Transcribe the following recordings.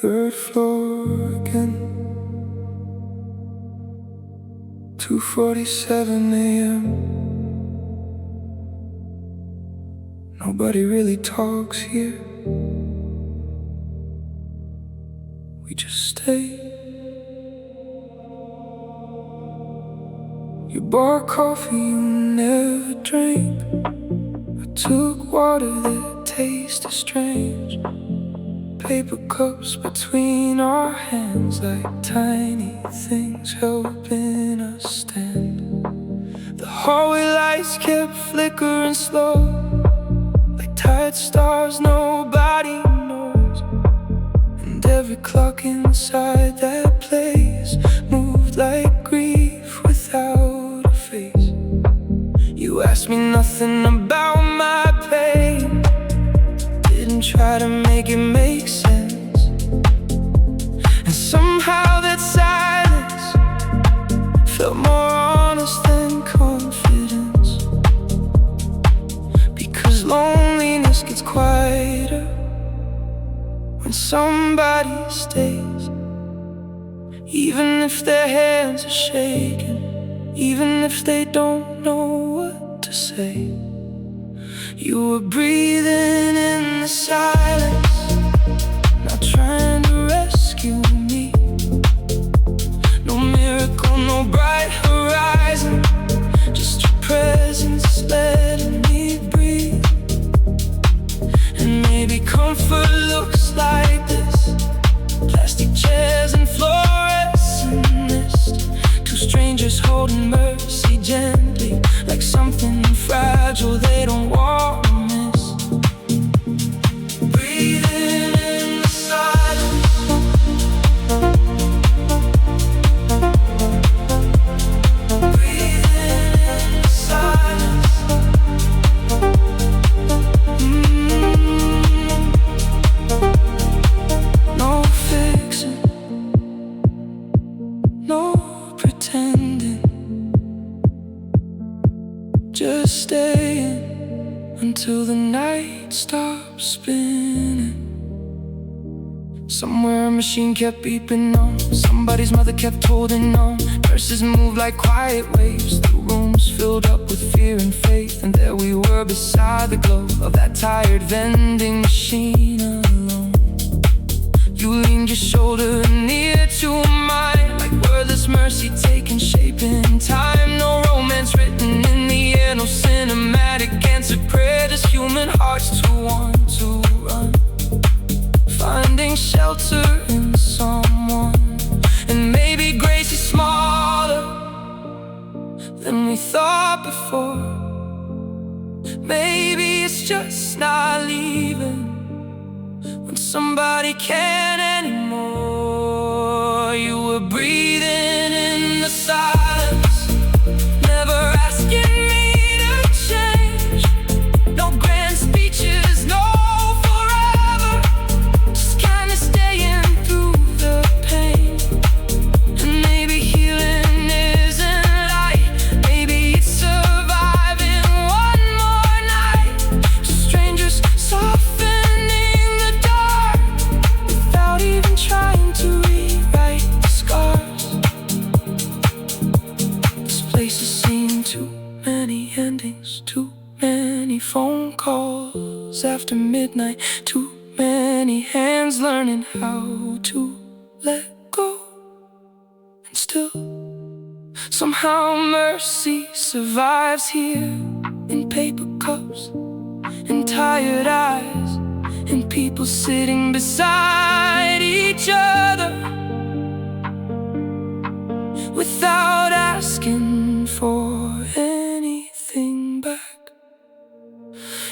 third floor again. 2:47 a.m. Nobody really talks here. We just stay. You bought coffee you never drank. I took water that tasted strange. Paper cups between our hands, like tiny things helping us stand. The hallway lights kept flickering slow, like tired stars nobody knows. And every clock inside that place moved like grief without a face. You asked me nothing about my pain, didn't try to make it make sense. And somehow that silence felt more honest than confidence. Because loneliness gets quieter when somebody stays, even if their hands are shaking, even if they don't know what to say. You were breathing in the silence, not trying to rescue me. No miracle, no bright horizon, just your presence letting me breathe. And maybe comfort looks like this: plastic chairs and fluorescent mist. Two strangers holding mercy gently, like something fragile they don't want to miss. Breathing in the silence, breathing in the silence. No fixing, no pretending, just staying until the night stops spinning. Somewhere a machine kept beeping on, somebody's mother kept holding on. Nurses moved like quiet waves, the rooms filled up with fear and faith. And there we were beside the glow of that tired vending machine alone. You leaned your shoulder near to mine, like wordless mercy taking shape in time. No romance written in the air, no cinematic answered prayer, just human hearts too want to run, finding shelter in someone. And maybe grace is smaller than we thought before. Maybe it's just not leaving when somebody can't anymore. You were breathing in the silence, never asking me to change. No grand speeches, no forever, just kinda staying through the pain. And maybe healing isn't light, maybe it's surviving one more night. Strangers softening the dark without even trying to rewrite the scars. This place has seen too many endings, too many phone calls after midnight, too many hands learning how to let go. And still, somehow mercy survives here, in paper cups, in tired eyes, and people sitting beside each other without asking for anything back.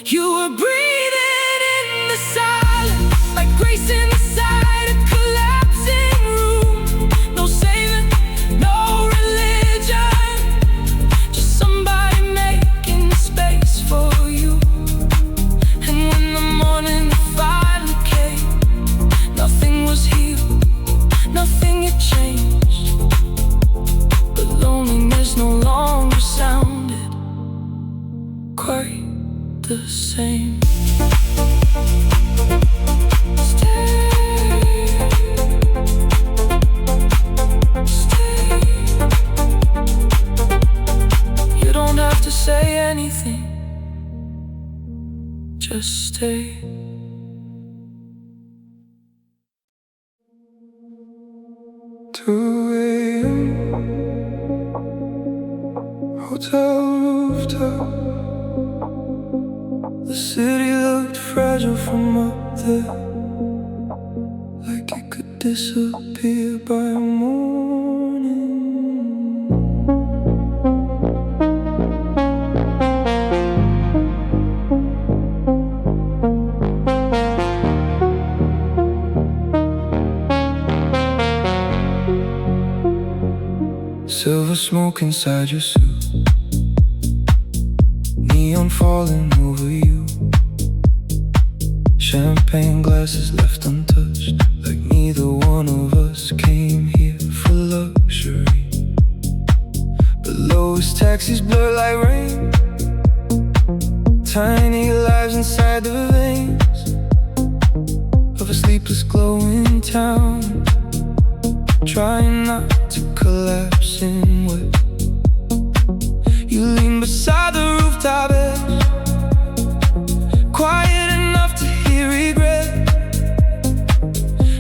You were breathing in the silence, like grace inside a collapsing room. No saving, no religion, just somebody making space for you. And when the morning finally came, nothing was healed, stay. 2 a.m. Hotel rooftop. The city looked fragile from up there, like it could disappear by morning. Silver smoke inside your suit, neon falling over you, champagne glasses left untouched, like neither one of us came here for luxury. Below us taxis blur like rain, tiny lives inside the veins of a sleepless glowing town, trying not to collapse inward. You lean beside the rooftop edge, quiet enough to hear regret.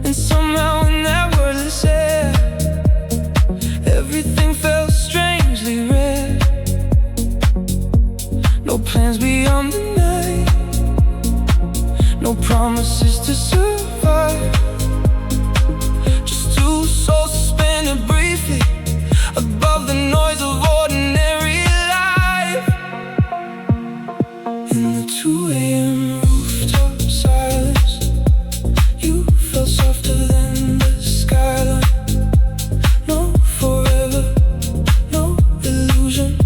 And somehow in that wordless air, everything felt strangely rare. No plans beyond the night, no promises to survive, just two souls suspended briefly above the noise of ordinary life. In the 2 a.m. rooftop silence, you felt softer than the skyline. No forever, no illusion,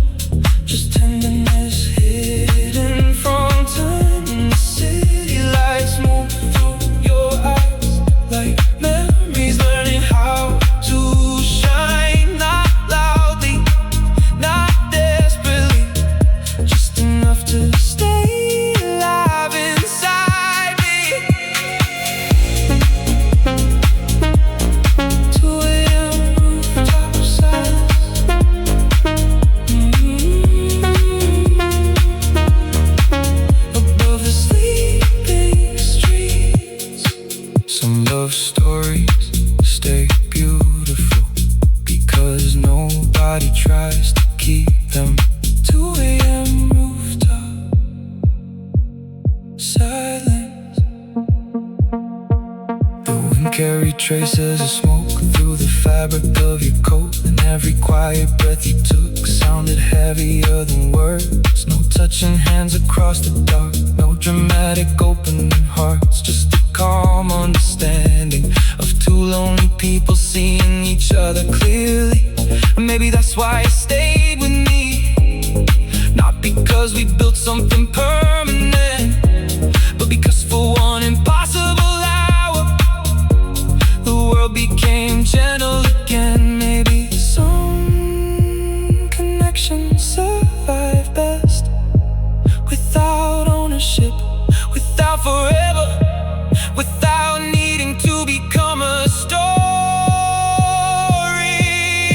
just tenderness hidden from time. And the city lights move through your eyes like memories learning how to shine. Not loudly, not desperately, just enough to stay alive inside me. 2 a.m. rooftop silence. Above the sleeping streets, some love stories stay beautiful because nobody tries to keep them. 2 a.m. rooftop silence. The wind carried traces of smoke through the fabric of your coat, and every quiet breath you took sounded heavier than words. No touching hands across the dark, no dramatic opening hearts, just a calm understanding of two lonely people seeing each other clearly. And maybe that's why it stayed with me, not because we built something permanent, but because for one impossible hour, the world became gentle again. Maybe some connections survive best without ownership, without forever, without needing to become a story.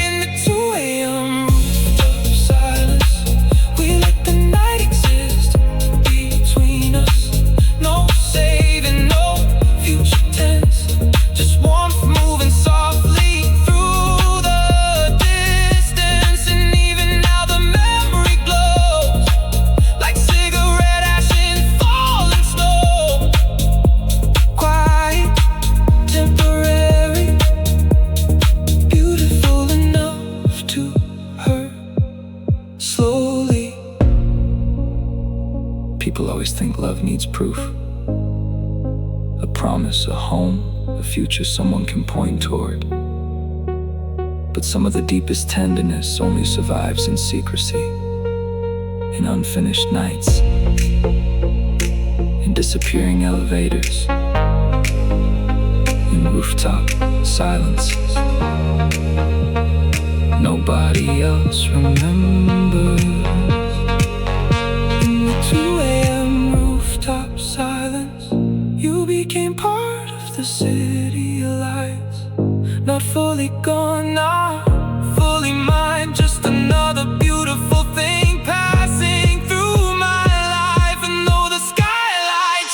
In the 2 a.m. rooftop silence, we let the night exist between us. No saving, no future tense, just warmth moving softly through the distance. And even now the memory glows like cigarette ash in falling snow. Quiet, temporary, beautiful enough to hurt slowly. People always think love needs proof, a promise, a home, a future someone can point toward. But some of the deepest tenderness only survives in secrecy, in unfinished nights, in disappearing elevators, in rooftop silences. Nobody else remembers. In the 2 a.m. rooftop silence, you became part of the city lights. Not fully gone, not fully mine, just another beautiful thing passing through my life. And though the skylight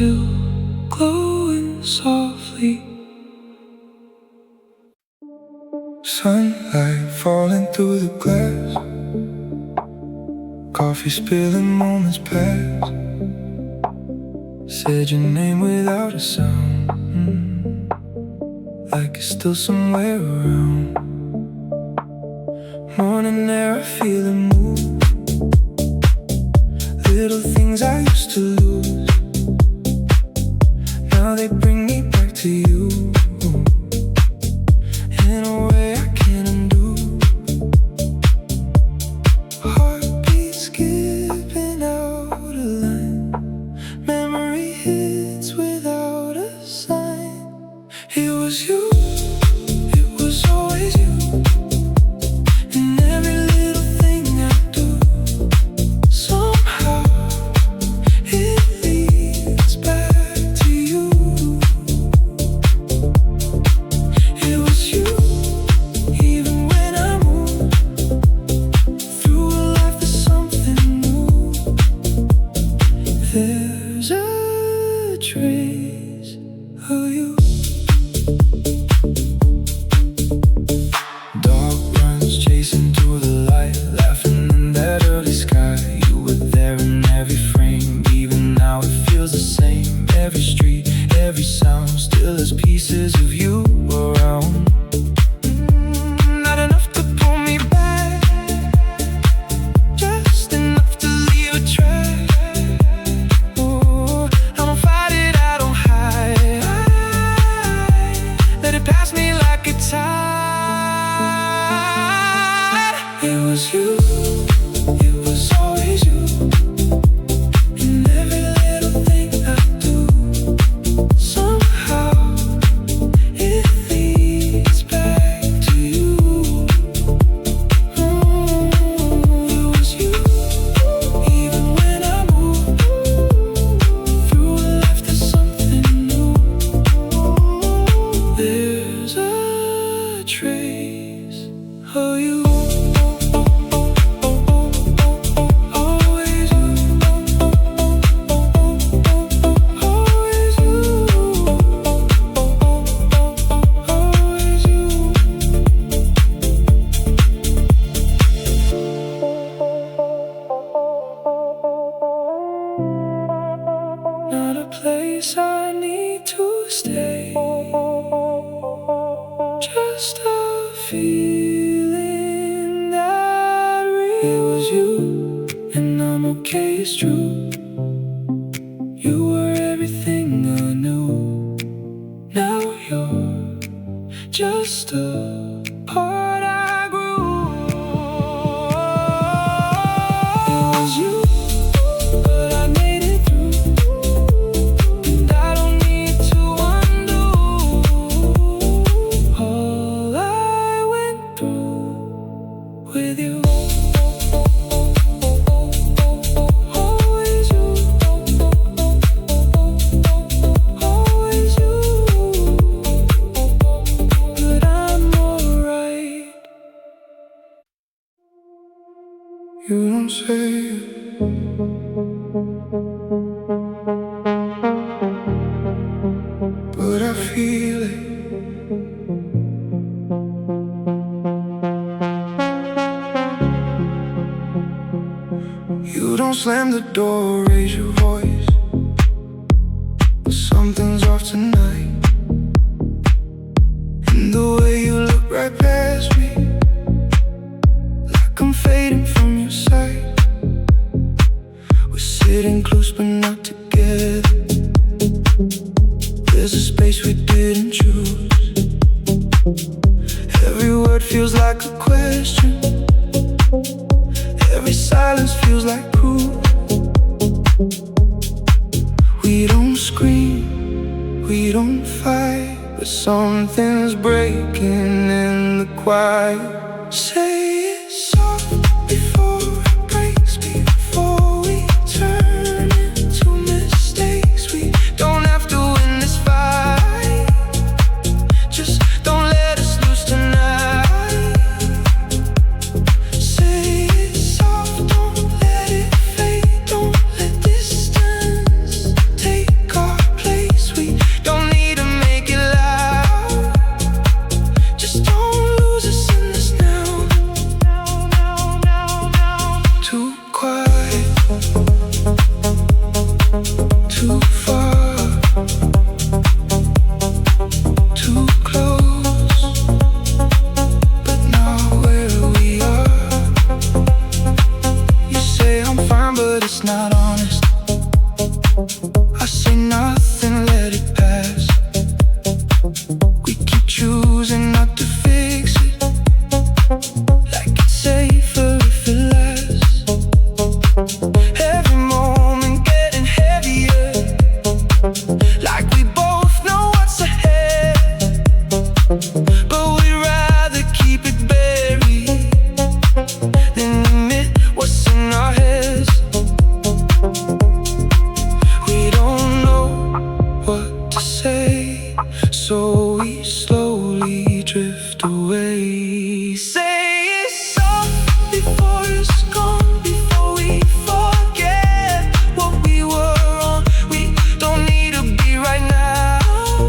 still glowing softly. Sunlight falling through the glass, coffee spilling moments past. Said your name without a sound, like it's still somewhere around. Morning air, I feel it move. Little things I used to lose, now they bring me back to you, in a way I can't undo. Heartbeat skipping out a line, memory hits without a sign. It was you, it was always you, in every little thing I do. Somehow it leads back to you. It was you, even when I move through a life that's something new. There's a trace of you. Dog runs chasing through the light, laughing in that early sky. You were there in every frame, even now it feels the same. Every street, every sound still has pieces of you around. Not enough to pull me back, just enough to leave a track. Oh, I don't fight it, I don't hide. Let it pass me like a tide. It was you, it was always you, in every little thing I do. Somehow it leads back to you. It was you, even when I move through a life that's something new. There's a trace of you. Always you, always you, always you. Not a place I need to stay, just a feeling that real. It was you, and I'm okay, it's true. You were everything I knew. Now you're just a part I grew. It was you, but I made it through, and I don't need to undo all I went through with you. Always you, always you, but I'm alright. You don't say it, but I feel it. You don't slam the door, raise your voice, but something's off tonight. And the way you look right past me, like I'm fading from your sight. We're sitting close but not together. There's a space we didn't choose. Every word feels like a question, every silence feels like proof. We don't scream, we don't fight, but something's breaking in the quiet. Say it soft before it breaks me, before we turn into mistakes. We don't have to win this fight, just don't let us lose tonight. Say it soft, don't let it fade, don't let distance take our say nothing, let it pass. We keep choosing not to fix it, like it's safer if it lasts. Every moment getting heavier, like we both know what's ahead, but we'd rather keep it buried than admit what's in our heads. We don't know what to say, so we slowly drift away. Say it's soft before it's gone, before we forget what we were on. We don't need to be right now,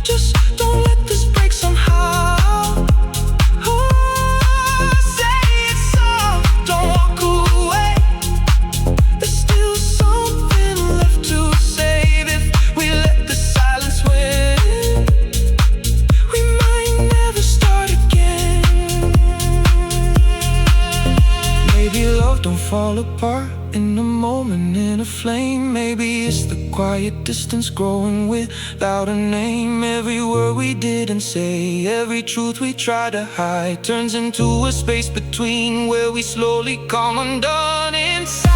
just don't let this break somehow. Oh, say it's soft, don't walk away. There's still something left to save. If we let the silence win, we might never start again. Maybe love don't fall apart in a moment, in a flame. Maybe it's the quiet distance growing without a name. Every word we didn't say, every truth we tried to hide, turns into a space between where we slowly come undone inside.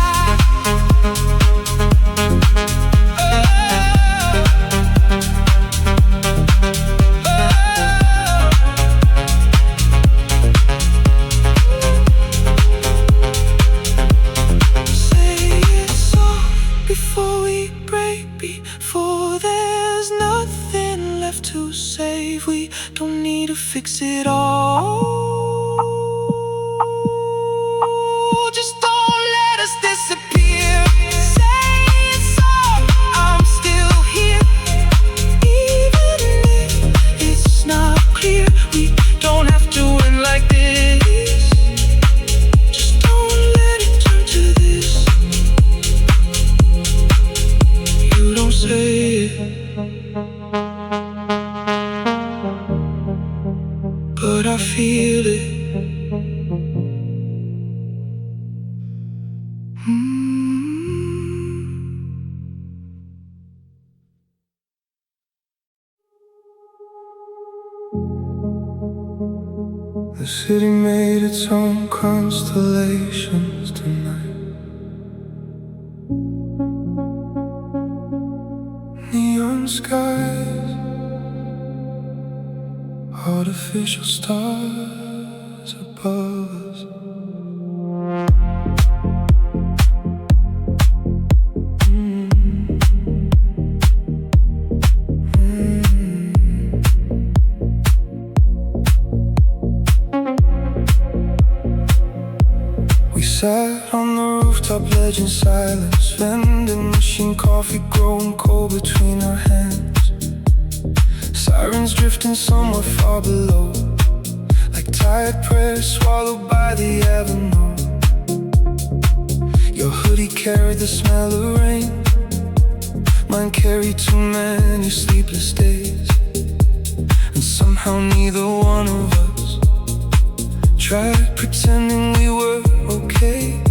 Say it's all before we break, before there's nothing left to save. We don't need to fix it all. Just don't let us disappear. Say it's all, I'm still here, even if it's not clear. We don't have to end like this. Just don't let it turn to this. You don't say it, but I feel it. The city made its own constellations tonight. Neon skies, artificial stars above us. We sat on the rooftop ledge in silence, vending machine coffee growing cold between our hands. Sirens drifting somewhere far below, like tired prayers swallowed by the avenue. Your hoodie carried the smell of rain, mine carried too many sleepless days. And somehow neither one of us tried pretending we were okay.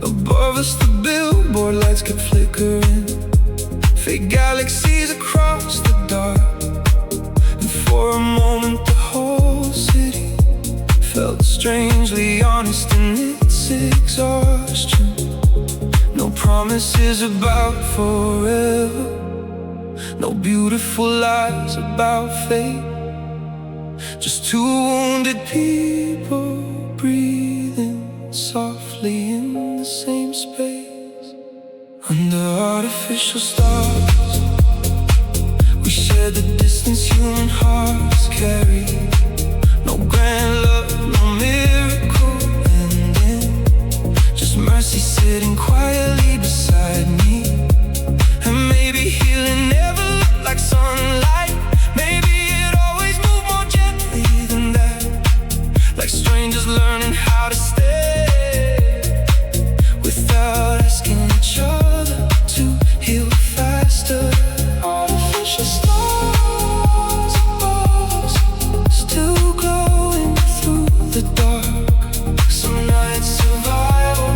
Above us the billboard lights kept flickering, fake galaxies across the dark. And for a moment the whole city felt strangely honest in its exhaustion. No promises about forever, no beautiful lies about fate. Just two wounded people breathing softly in the same space. Under artificial stars, we shared the distance human hearts carry. No grand love, no miracle ending, just mercy sitting quietly beside me. And maybe healing never looked like sunlight. Maybe it always moved more gently than that, like strangers learning how to stay without asking each other to heal faster. Artificial stars above us, still glowing through the dark. Some nights survival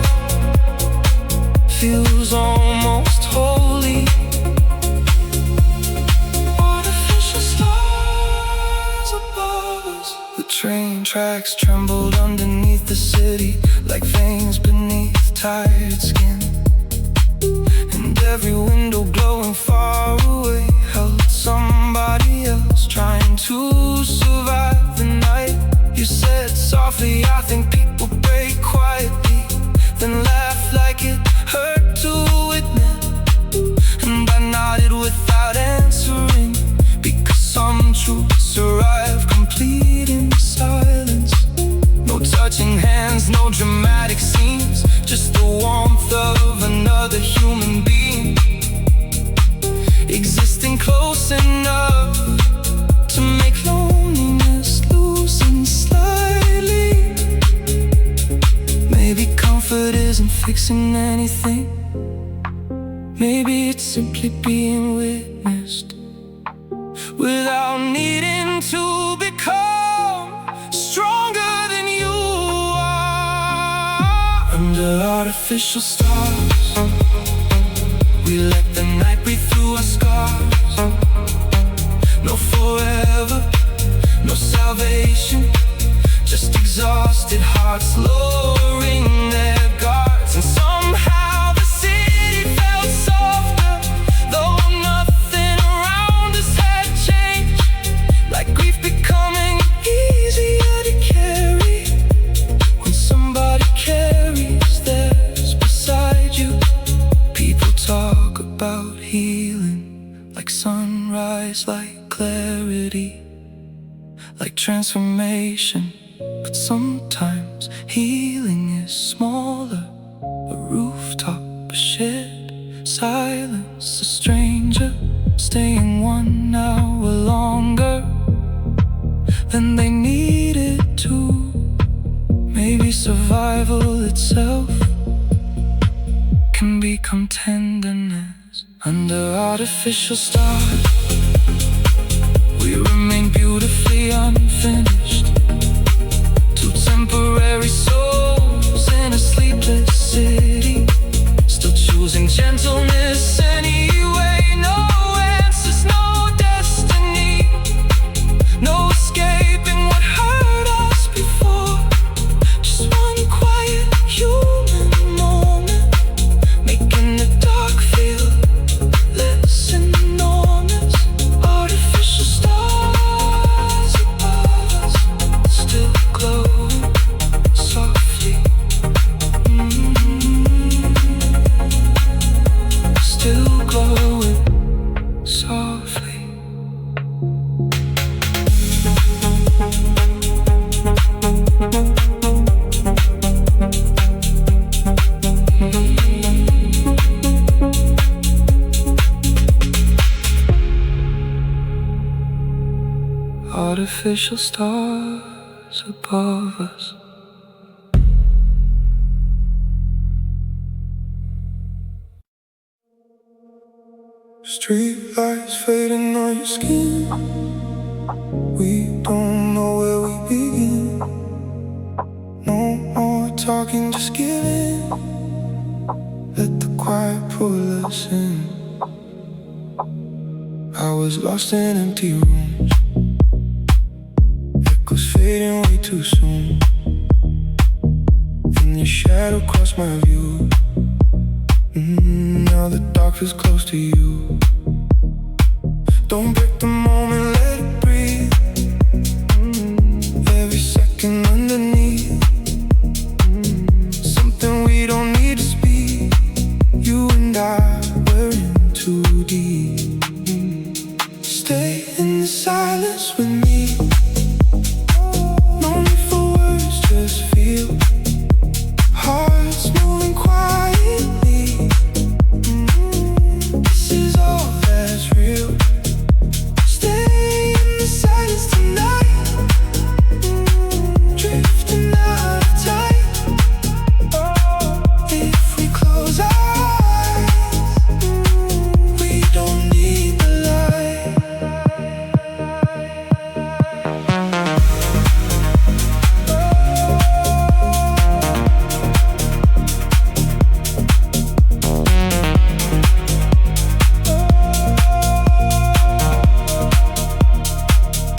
fabrics trembled underneath the city, like veins beneath tired skin. And every window glowing far away held somebody else trying to survive the night. You said softly, I think people break quietly, then laughed like it hurt to witness. And I nodded without answering, because some truths arrive complete in silence. No touching hands, no dramatic scenes, just the warmth of another human being, existing close enough to make loneliness loosen slightly. Maybe comfort isn't fixing anything. Maybe it's simply being witnessed without needing to become stronger than you are. Under artificial stars, we let the night breathe through our scars. No forever, no salvation, just exhausted hearts lowering their guards. And somehow the city felt softer, though nothing around us had changed. Like grief becoming easier to carry when somebody carries theirs beside you. People talk about healing, like sunrise, like clarity, like transformation. But sometimes healing is smaller, a rooftop, a shed, silence, a stranger staying 1 hour longer than they needed to. Maybe survival itself can become tenderness. Under artificial stars, we remain beautifully unfinished, two temporary souls in a sleepless city, still choosing gentleness anyway. No answers, no destiny, no escaping what hurt us before. Just one quiet human moment, making the dark feel less enormous. Artificial stars above us, still glowing softly. Still glowing softly. Artificial stars above us. Street lights fading on your skin. We don't know where we begin. No more talking, just give in. Let the quiet pull us in. I was lost in empty rooms, echoes fading way too soon. Then your shadow crossed my view. Now the dark feels close to you. Don't break the moment, let it breathe. Every second underneath, something we don't need to speak. You and I, we're in too deep. Stay in the silence with me. No need for words, just feel. Hearts moving quietly. This is all that's real. Stay in the silence tonight. Drifting out of time. If we close our eyes, we don't need the light.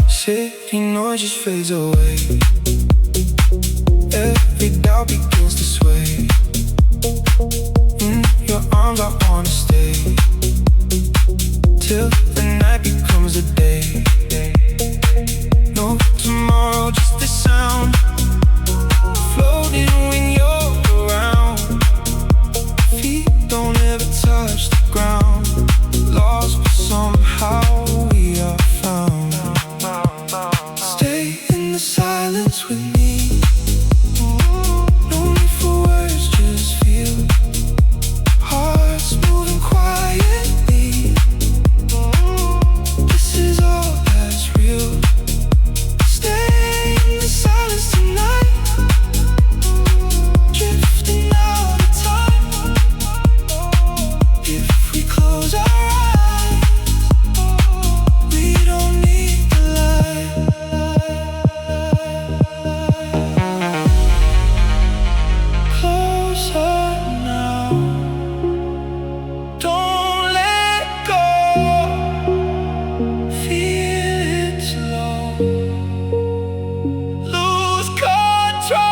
City noise just fades away. every doubt begins to sway. In your arms I wanna stay till the night becomes the day. No tomorrow, just the sound floating when you're around. Feet don't ever touch the ground. Lost, but somehow we are found. Stay in the silence with me. No need for words, just feel. Hearts moving quietly. This is all that's real. Stay in the silence tonight. Drifting out of time. If we close our eyes, we don't need the light. Closer now. Don't let go. Feel it slow. Lose control.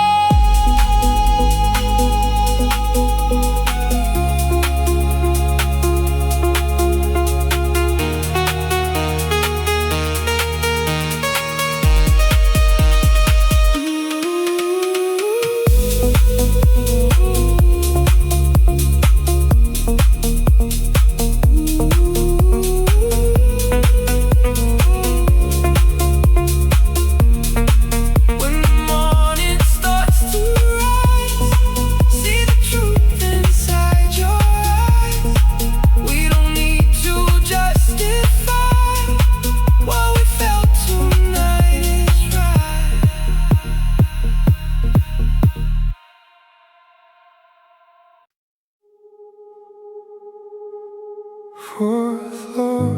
When the morning starts to rise, see the truth inside your eyes. We don't need to justify what we felt tonight is right. Fourth floor,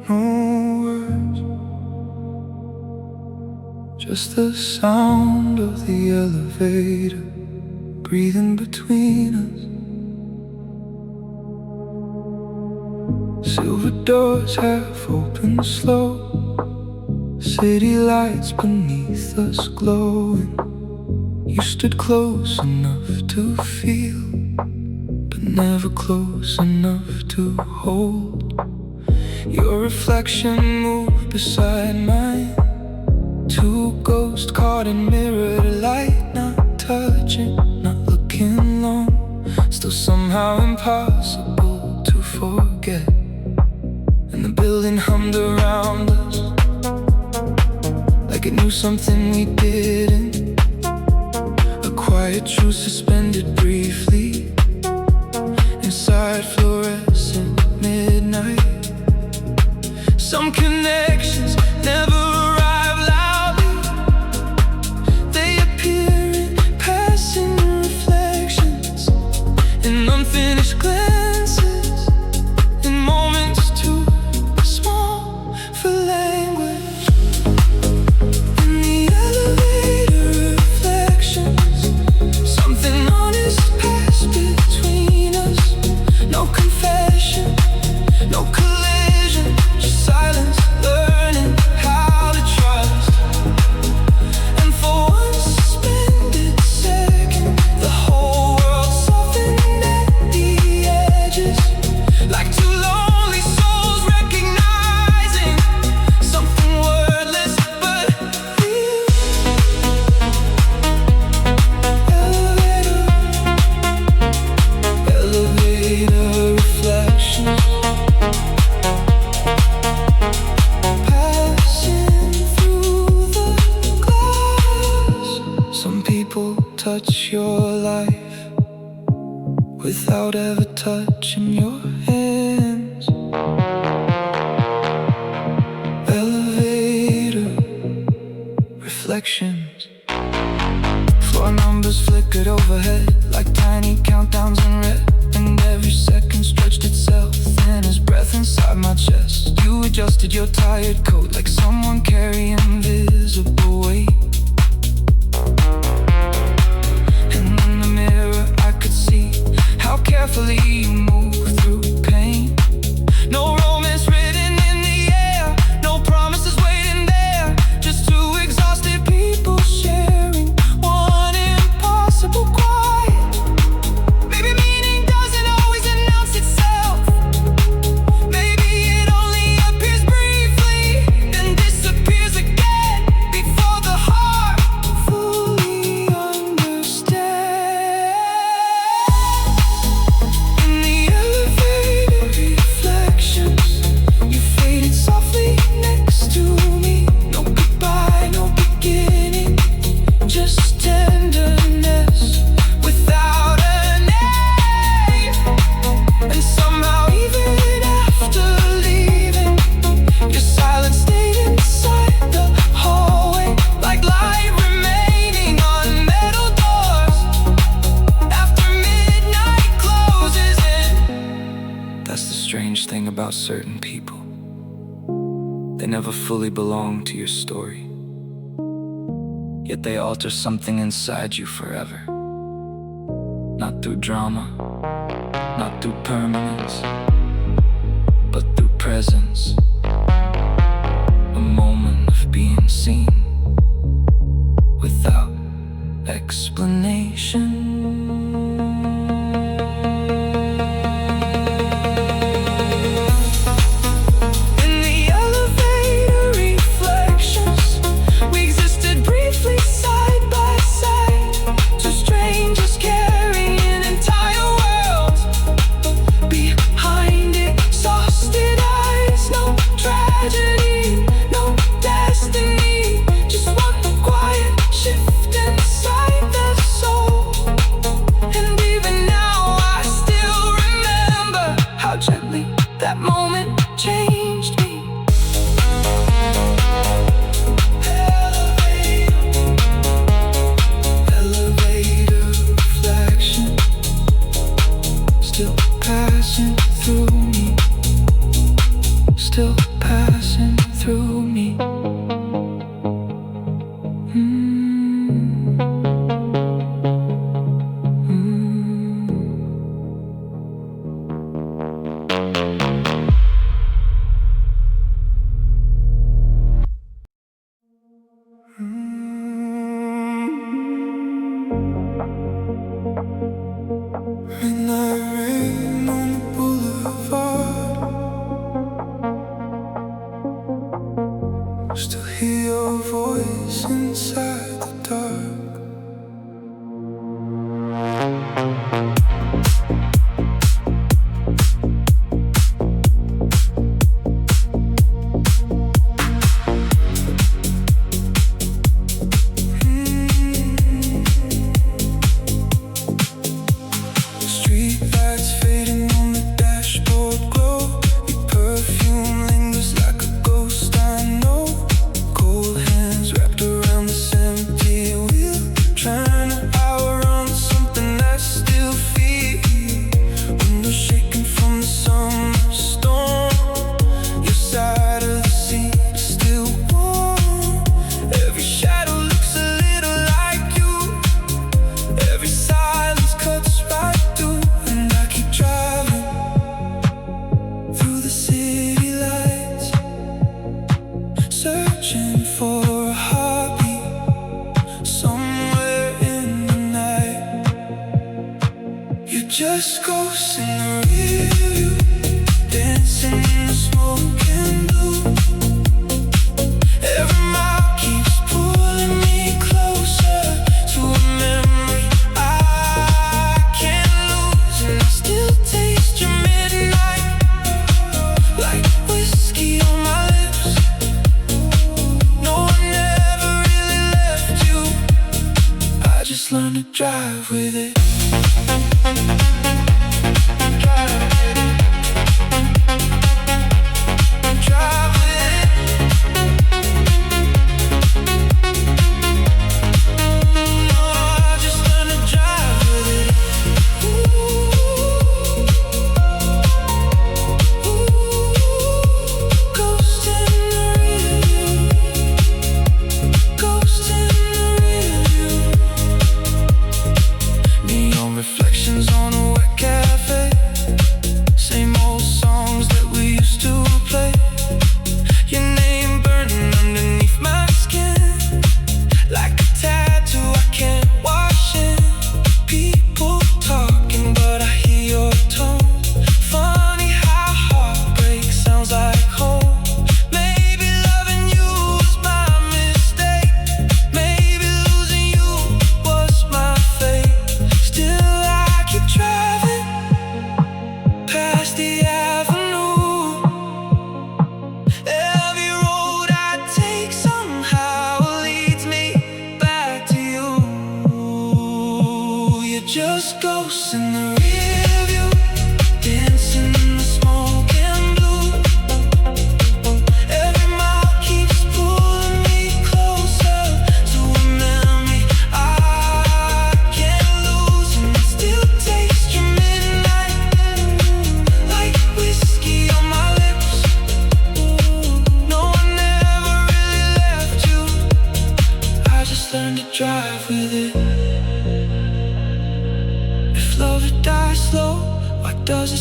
no words, just the sound of the elevator breathing between us. Silver doors half open slow, city lights beneath us glowing. You stood close enough to feel, but never close enough to hold. Your reflection moved beside mine. Two ghosts caught in mirrored light, not touching, not looking long. Still somehow impossible to forget. And the building hummed around us like it knew something we didn't. A quiet truth suspended briefly inside fluorescent midnight. Some connections never arrive loudly. They appear in passing reflections, in unfinished glances, in moments too small for language. In the elevator reflections, something honest passed between us. No confession, no collision, just silence, learning how to trust. And for one suspended second, the whole world softened at the edges, like two lonely souls recognizing something wordless but real. Elevator reflections, passing through the glass. Some people touch your life without ever touching your hands. Elevator reflections. Floor numbers flickered overhead like tiny countdowns in red. And every second stretched itself thin as breath inside my chest. You adjusted your tired coat like someone carrying invisible weight. And in the mirror I could see how carefully you move through pain. No romance written in the air, no promises waiting there, just two exhausted people sharing strange thing about certain people. They never fully belong to your story, yet they alter something inside you forever. Not through drama, not through permanence, but through presence. A moment of being seen without explanation. That moment changed me. Elevator reflection, still passing through me, still passing through me. Midnight rain on the boulevard, still hear your voice inside the dark. Searching for a heartbeat somewhere in the night. You just ghost in the rear view, dancing in the smoke and blue. Every mile keeps pulling me closer to a memory I can't lose, and I still taste your midnight like whiskey on my lips. Just learn to drive with it. Drive with it.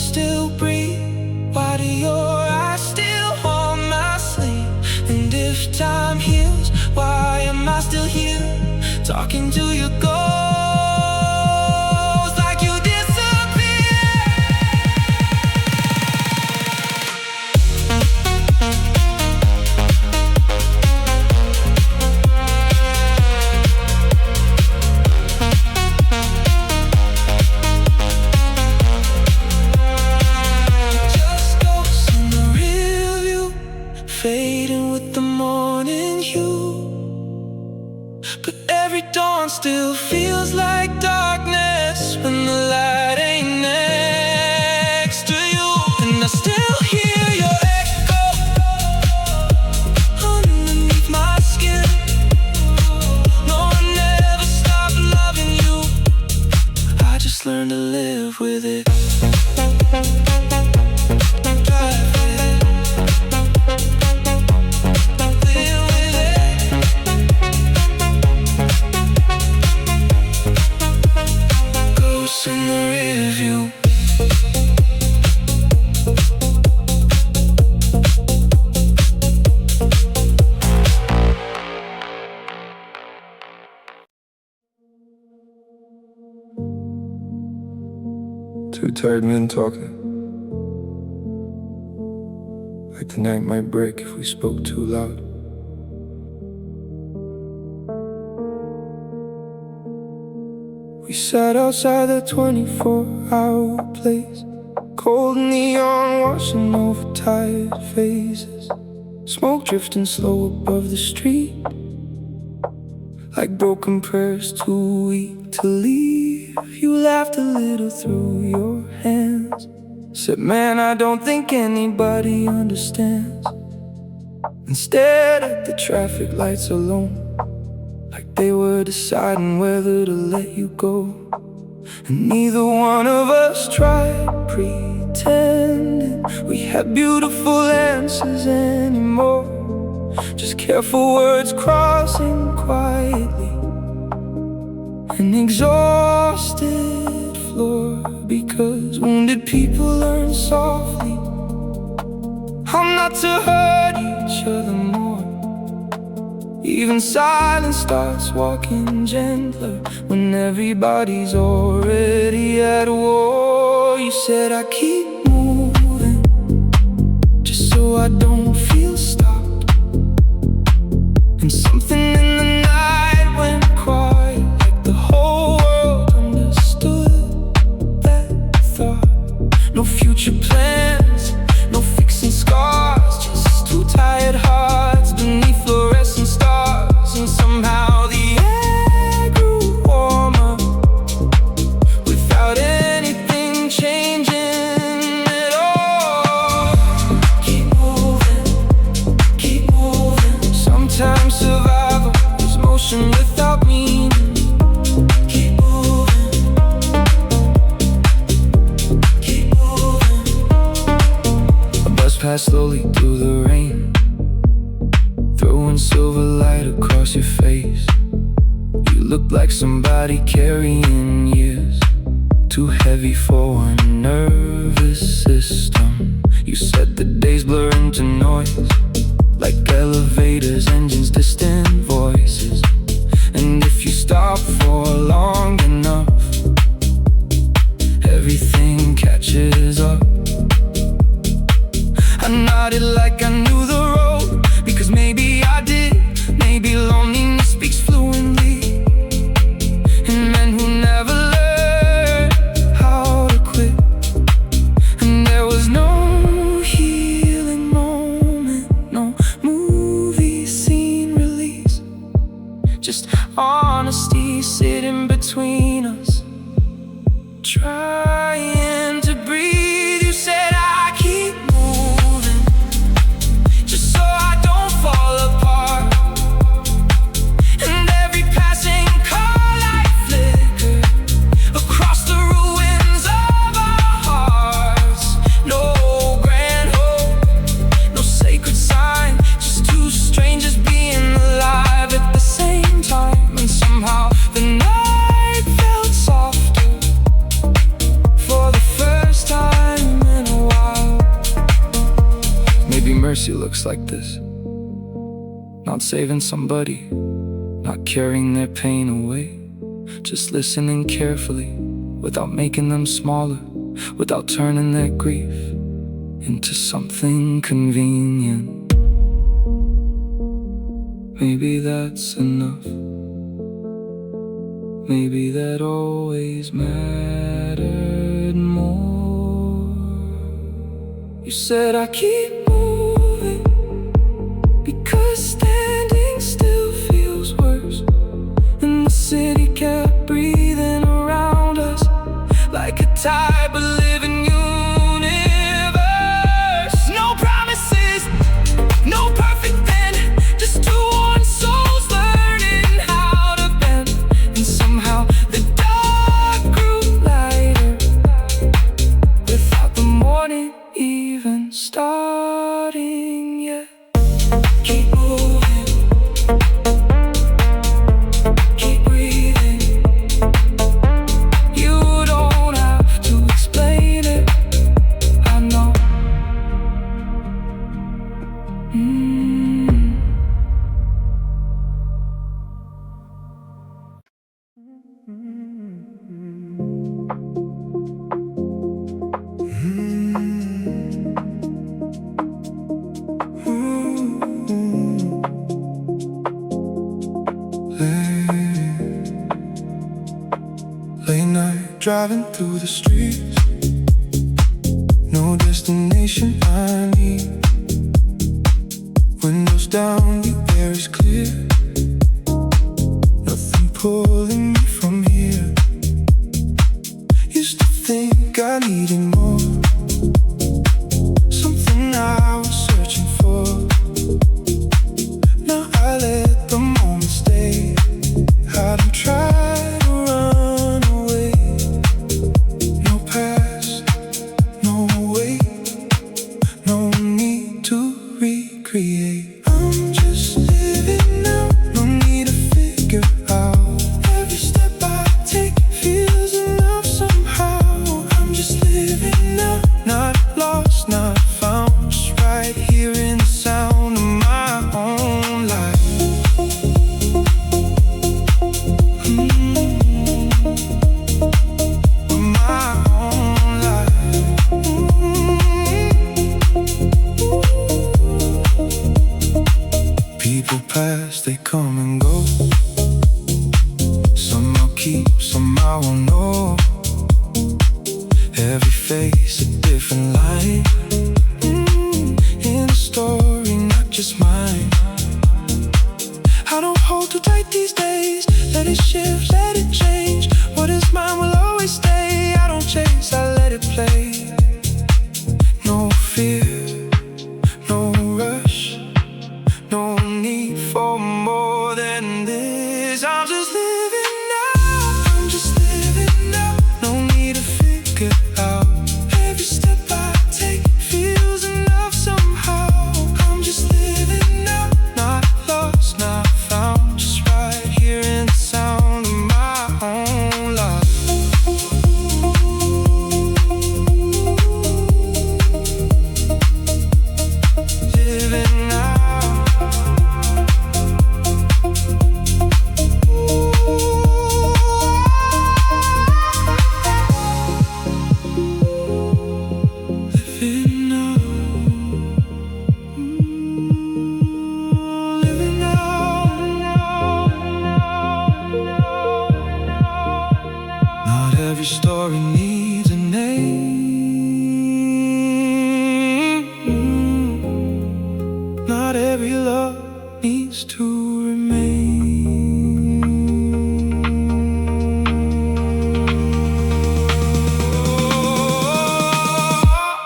still breathe? Why do your eyes still haunt my sleep? And if time heals, why am I still here, talking to your ghost? Like you fading with the morning hue. But every dawn still feels like darkness when the light ain't next to you. And I still hear your echo underneath my skin. No, I never stopped loving you, I just learned to live with it. In the rear view. Two tired men talking, like the night might break if we spoke too loud. We sat outside the 24-hour place, cold neon washing over tired faces, smoke drifting slow above the street, like broken prayers too weak to leave. You laughed a little through your hands, said, man, I don't think anybody understands. And stared at the traffic lights alone, like they were deciding whether to let you go. And neither one of us tried pretending we had beautiful answers anymore. Just careful words crossing quietly, an exhausted floor. Because wounded people learn softly how not to hurt each other more. Even silence starts walking gentler when everybody's already at war. You said I keep moving just so I don't feel stopped. And something in the night went quiet, like the whole world understood that thought. No future plans, no fixing scars, just two tired hearts beneath fluorescent stars. And somehow the air grew warmer without anything changing at all. Keep moving, keep moving. Sometimes survival is motion without meaning. Keep moving, keep moving. A bus passed slowly through the rain, throwing silver light across your face. You looked like somebody carrying years, too heavy for one nervous system. You said the days blur into noise, like elevators, engines, distant voices. And if you stop for long enough, everything catches up. I nodded like I knew the road, because maybe I did. Maybe loneliness speaks fluently in men who never learned how to quit. mercy looks like this. Not saving somebody, not carrying their pain away. Just listening carefully, without making them smaller, without turning their grief into something convenient. Maybe that's enough. Maybe that always mattered more. You said I keep moving because standing still feels worse. And the city kept breathing around us like a type of living universe. No promises, no perfect end, just two worn souls learning how to bend. And somehow the dark grew lighter without the morning even starting yet. Keep moving, keep breathing. You don't have to explain it, I know. Late night, driving through the streets. No destination I need. Windows down, the air is clear. Nothing pulling me from here. Used to think I needed more, something I was searching for. Now I let the moment stay. I don't try to run away. No past, no wait, no need to recreate. I'm just living now, no need to figure out. Every step I take feels enough somehow. I'm just living now, not lost, not found. Just right here in the sound of my own life. My own life. People pass, they come and go. Some I'll keep, some I won't know. Every face a different line. In a story, not just mine. I don't hold too tight these days. Let it shift, let it change. What is mine will always stay. I don't chase, I let it play. No fear, no rush, no need for more than this. I'm just living now, I'm just living now. No need to figure out. Every step I take feels enough somehow. I'm just living now, not lost, not found. Just right here in the sound of my own life. Living now. Living now. Living now. Not every story needs a name. Not every love needs to remain.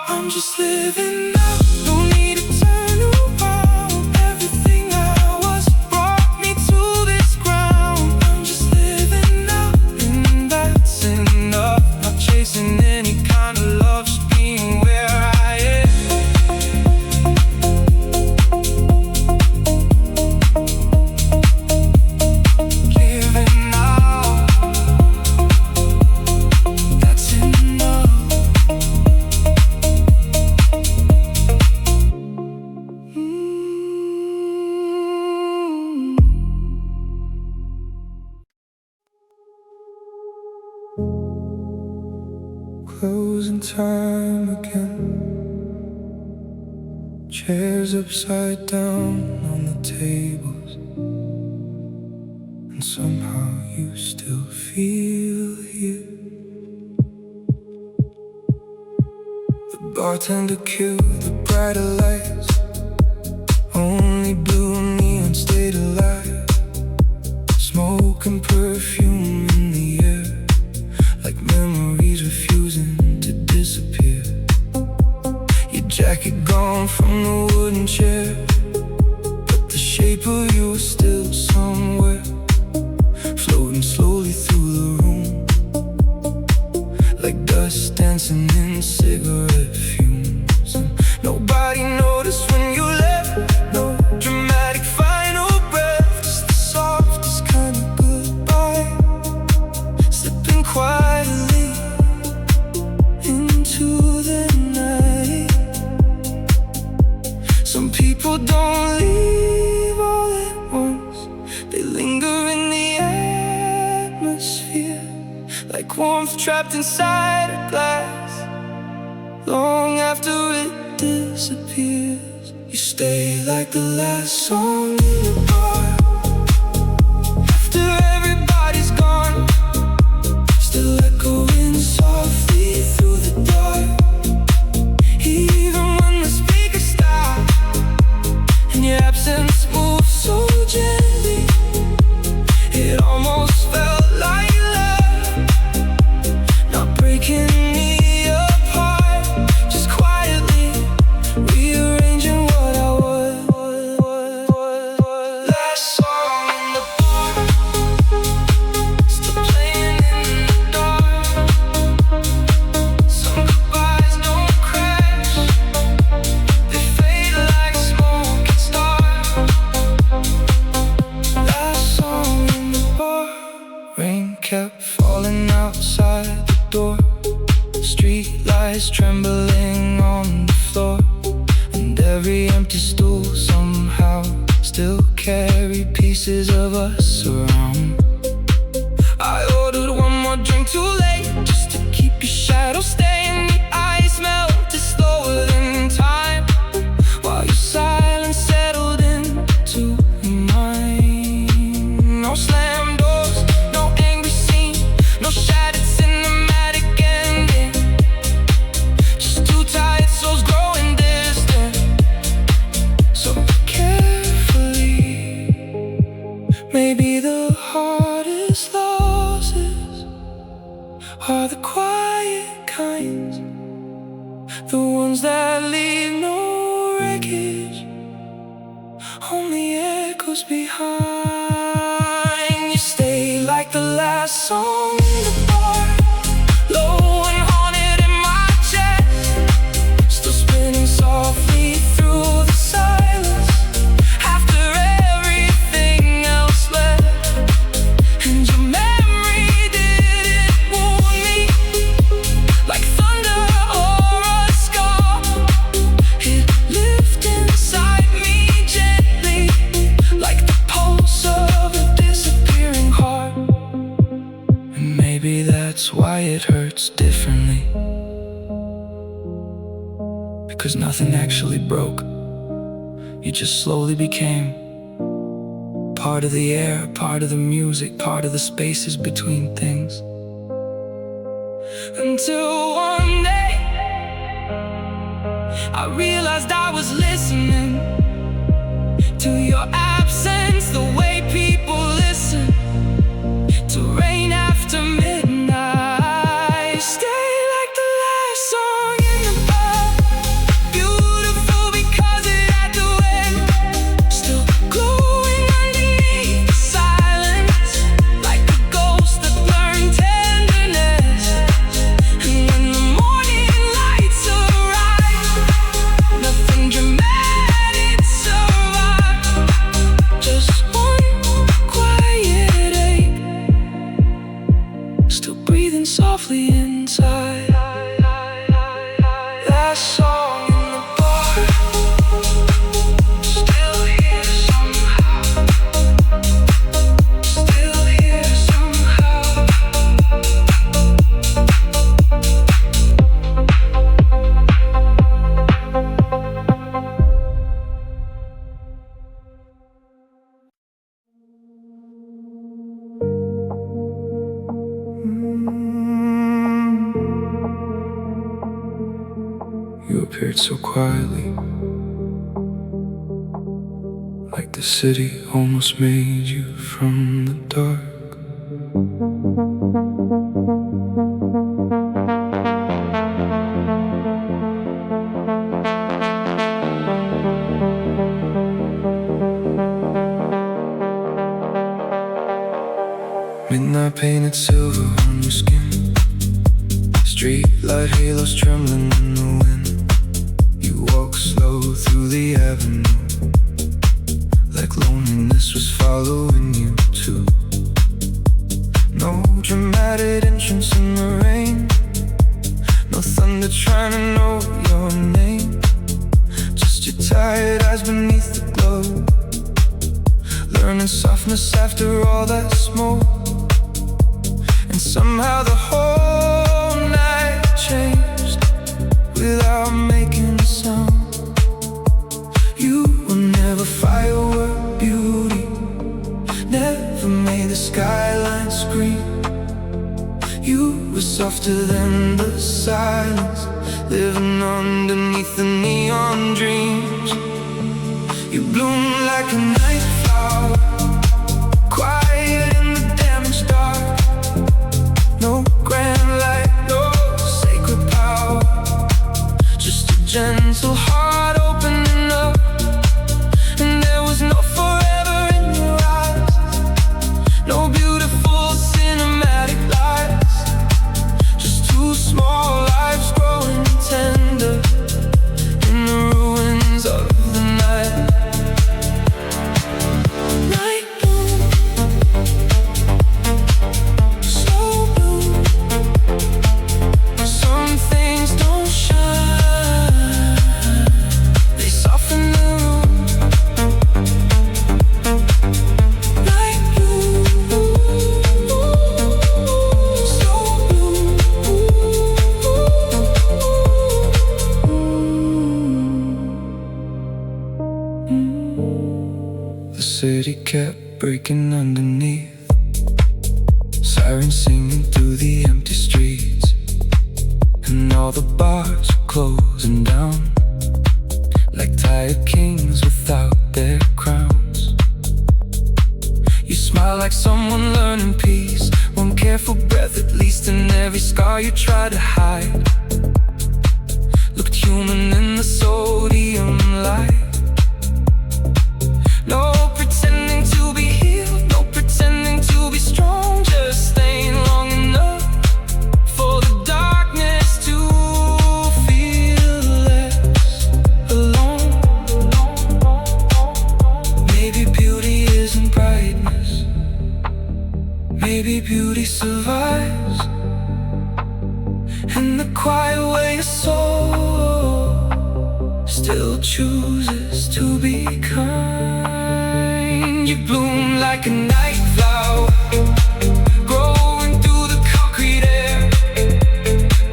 I'm just living now, no need to turn around. Everything I was brought me to this ground. I'm just living now, and that's enough. Not chasing any kind of love, just being where I am. time again. Chairs upside down on the tables, and somehow you still feel here. The bartender killed the brighter lights, only blue neon stayed alive. Smoke and perfume in the air, like memories refusing to disappear. Your jacket gone from the wooden chair, but the shape of you is still somewhere, floating slowly through the room, like dust dancing in cigarette fumes. And nobody noticed when you left, no dramatic final breath, just the softest kind of goodbye, slipping quietly into the night. Some people don't leave all at once, they linger in the atmosphere, like warmth trapped inside a glass. Long after it disappears, you stay like the last song in the bar. After everybody's gone, still echoing softly through the dark. Even when the speakers stop and your absence moves so gently, it almost felt like love, not breaking me apart, just quietly rearranging what I was. Last song in the bar, still playing in the dark. Some goodbyes don't crash, they fade like smoke and stars. Last song in the bar. Rain kept falling outside the door, street lights trembling on the floor, and every empty stool somehow still carried pieces of us around. I ordered one more drink too late, just to keep your shadow staying. The ice melted slower than time, while your silence settled into mine. No slam doors, no angry scene, no shattered cinematic ending, just two tired souls growing distant. So carefully, maybe the hardest losses are the quiet kinds, the ones that leave no wreckage, only echoes behind. You stay like the last song in the bar, low and haunted in my chest, still spinning softly through the silence. After everything else left, and your memory didn't wound me like thunder or a scar. It lived inside me gently, like the pulse of a disappearing heart. And maybe that's why it hurts differently, because nothing actually broke. You just slowly became part of the air, part of the music, part of the spaces between things. Until one day I realized I was listening to your absence, the way people listen to rain after midnight. Stay like the last song in the bar, beautiful because it had to end, still glowing underneath the silence, like a ghost that learned tenderness. And when the morning lights arrive, nothing dramatic survives, just one quiet You appeared so quietly, like the city almost made you from the dark. Midnight painted silver on your skin, street light halos trembling in the wind. You walk slow through the avenue, like loneliness was following you too. No dramatic entrance in the rain, no thunder trying to know your name. Just your tired eyes beneath the glow, learning softness after all that smoke. And somehow the whole night changed without making a sound. You were never firework beauty, never made the skyline scream. You were softer than the silence, living underneath the neon dreams. You bloom like a night flower, quiet in the damaged dark. No grand light, no sacred power, just a gentle heart opening up. And there was no forever in your eyes, no beautiful cinematic lights, just two small lives growing tender in the ruins of the night. Night bloom, slow bloom. Some things don't shine, they soften the room. Night bloom, slow bloom. The city kept breaking underneath, sirens singing through the empty streets. And all the bars are closing down, like tired kings without their crowns. You smile like someone learning peace, one careful breath at least, and every scar you try to hide looked human in the sodium light. No pretending to be healed, no pretending to be strong, just staying long enough for the darkness to feel less alone. Maybe beauty isn't brightness, maybe beauty survives in the quiet way a soul still chooses to be kind. You bloom like a night flower, growing through the concrete air.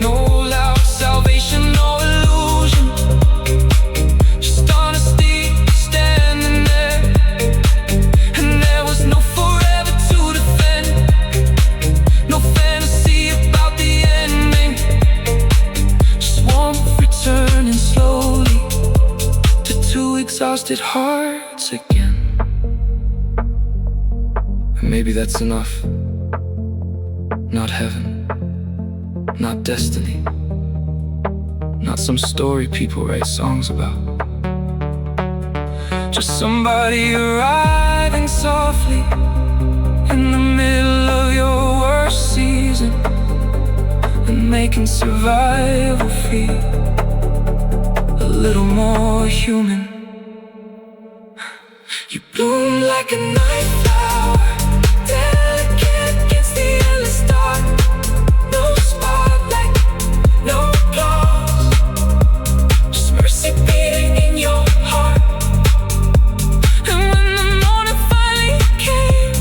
No loud salvation, no illusion, just honesty standing there. And there was no forever to defend, no fantasy about the ending, just warmth returning slowly to two exhausted hearts again. And maybe that's enough. Not heaven, not destiny, not some story people write songs about. Just somebody arriving softly in the middle of your worst season, and making survival feel a little more human. You bloom like a night flower, delicate against the endless dark. No spotlight, no applause, just mercy beating in your heart. And when the morning finally came,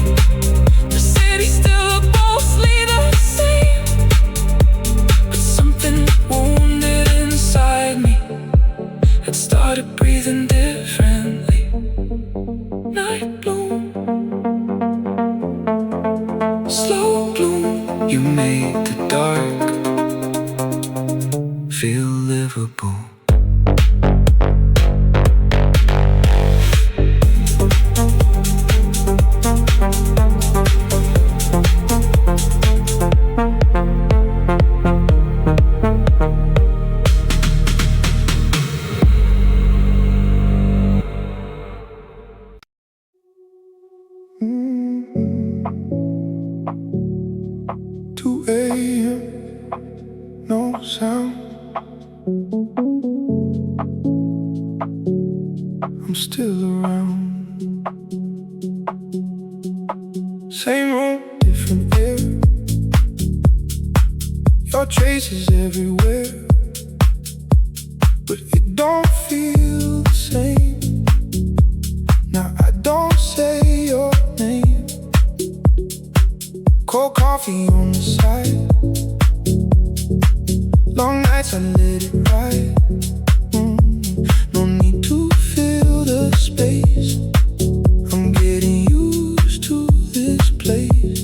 the city still looked mostly the same. But something wounded inside me had started breathing differently. Night bloom, slow bloom. You made the dark feel livable. sound. I'm still around. Same room, different air. Your traces everywhere, but it don't feel the same. Now I don't say your name. Cold coffee on the side. Long nights I let it ride. No need to fill the space. I'm getting used to this place.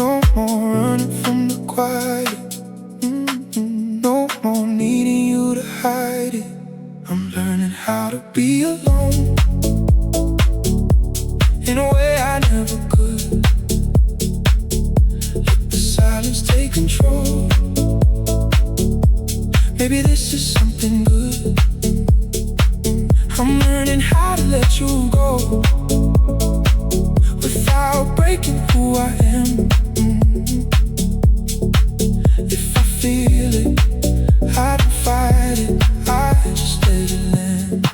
No more running from the quiet. No more needing you to hide it. I'm learning how to be alone in a way I never could. Let the silence take control. Maybe this is something good. I'm learning how to let you go without breaking who I am. If I feel it, I don't fight it, I just let it land.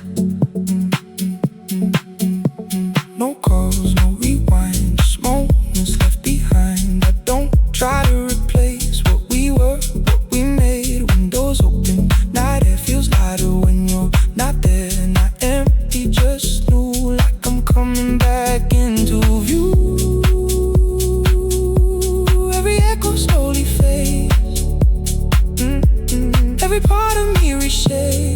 No calls, no rewind, just moments left behind. I don't try to replace what we were, what we made. Windows open, night air feels lighter when you're not there. Not empty, just new, like I'm coming back into view. Every echo slowly fades. Every part of me reshapes.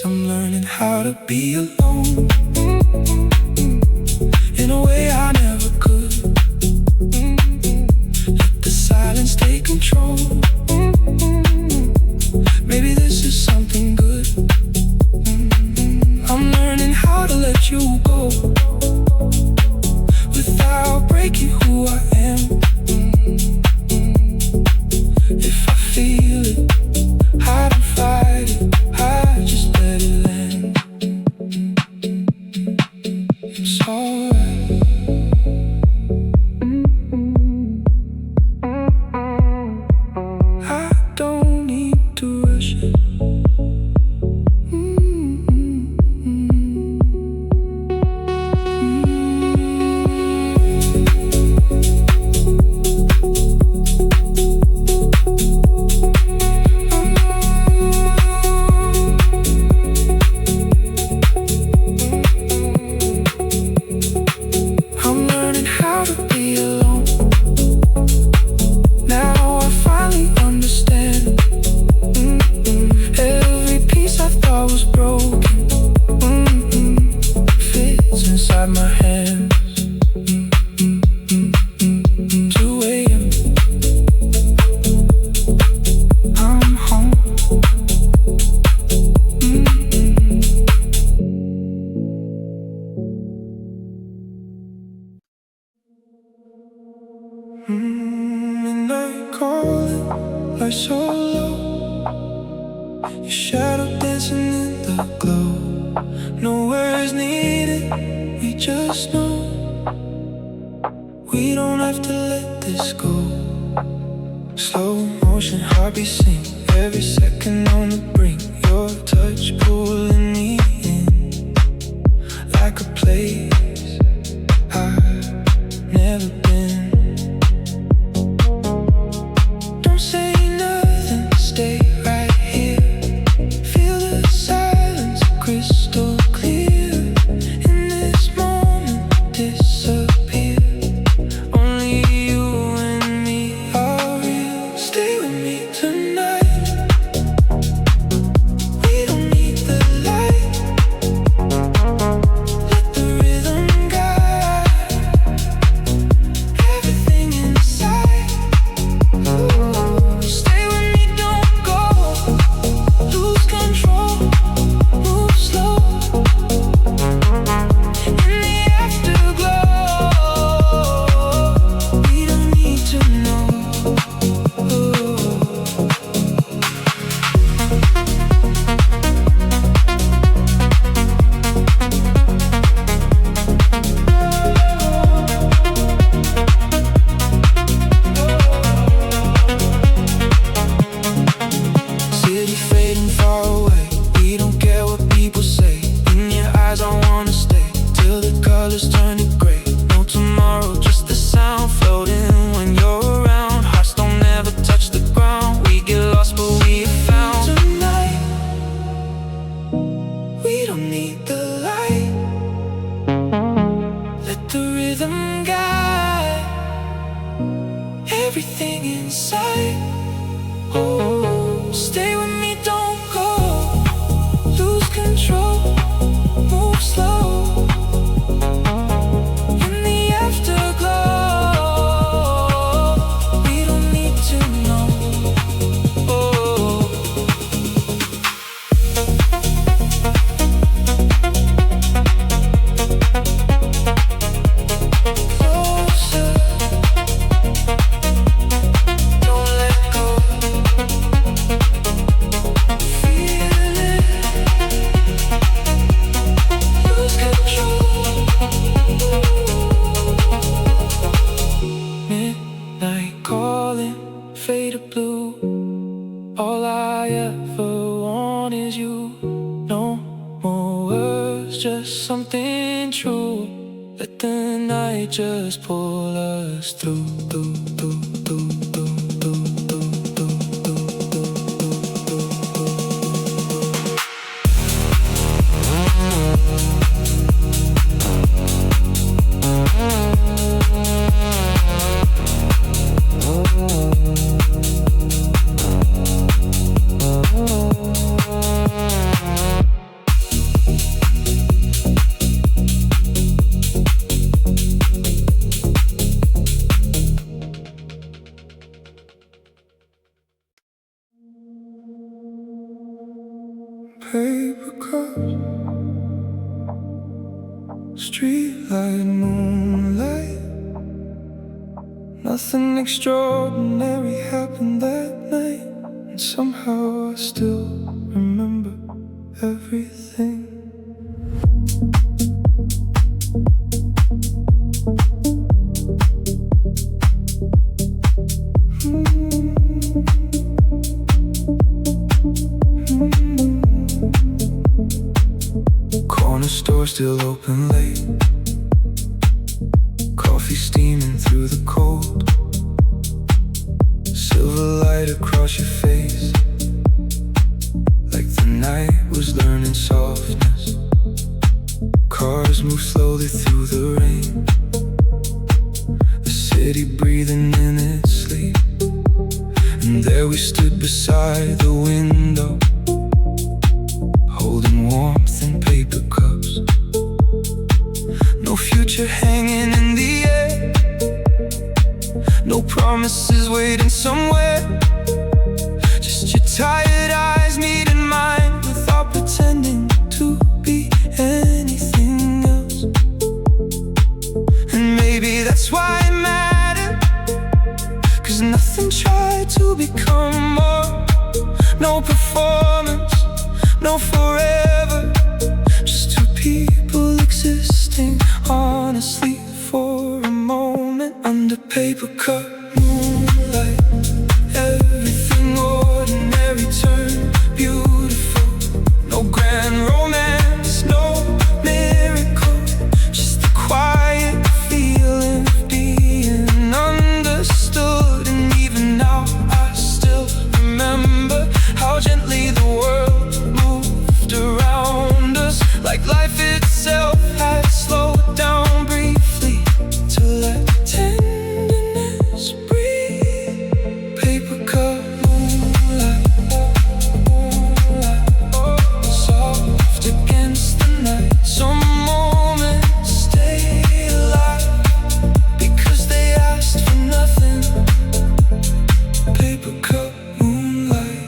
I'm learning how to be alone in a way I never could. Let the silence take control. Maybe this is something good. I'm learning how to let you go without breaking who I am. If I feel it, I don't fight it, I just let it land. It's alright. I don't need to rush it. I'm learning how to be alone. Now I finally understand. Every piece I thought was broken fits inside my hands. 2 a.m. I'm home. Midnight calling, lights so low. Your shadow dancing in the glow. No words needed, we just know. We don't have to let this go. Slow motion, heartbeat sing. Every second on the brink. Your touch pulling me in, like a place I've never been. Don't say nothing, stay right here. Feel the silence crystal clear. In this moment, disappear. Only you and me are real. Stay with me tonight. everything inside. Oh, stay with me, don't go. Lose control, move slow. In the afterglow, we don't need to know. Oh, closer, don't let go. Feel it, lose control. Midnight calling, faded blue. All I ever want is you. No more words, just something true. Let the night just pull us through, through, through, through, through, through, through, through, through, through, paper cups, streetlight, moonlight. Nothing extraordinary happened that night, and somehow I still remember everything. Corner store still open late. Coffee steaming through the cold. Silver light across your face, like the night was learning softness. Cars move slowly through the rain, the city breathing in its sleep. And there we stood beside the window, holding warmth in paper cups. No future hanging in the air, no promises waiting somewhere. Just your tired eyes meeting mine without pretending to be anything else. And maybe that's why it mattered, 'cause nothing tried to become more. No performance, no forever, just two people existing honestly for a moment under paper cup moonlight. Everything ordinary turned beautiful. No grand romance, no miracle, just the quiet feeling of being understood. And even now I still remember how gently the world moved around us, like life itself had slowed down briefly to let tenderness breathe. Paper cup moonlight, soft against the night. Some moments stay alive because they asked for nothing. Paper cup moonlight,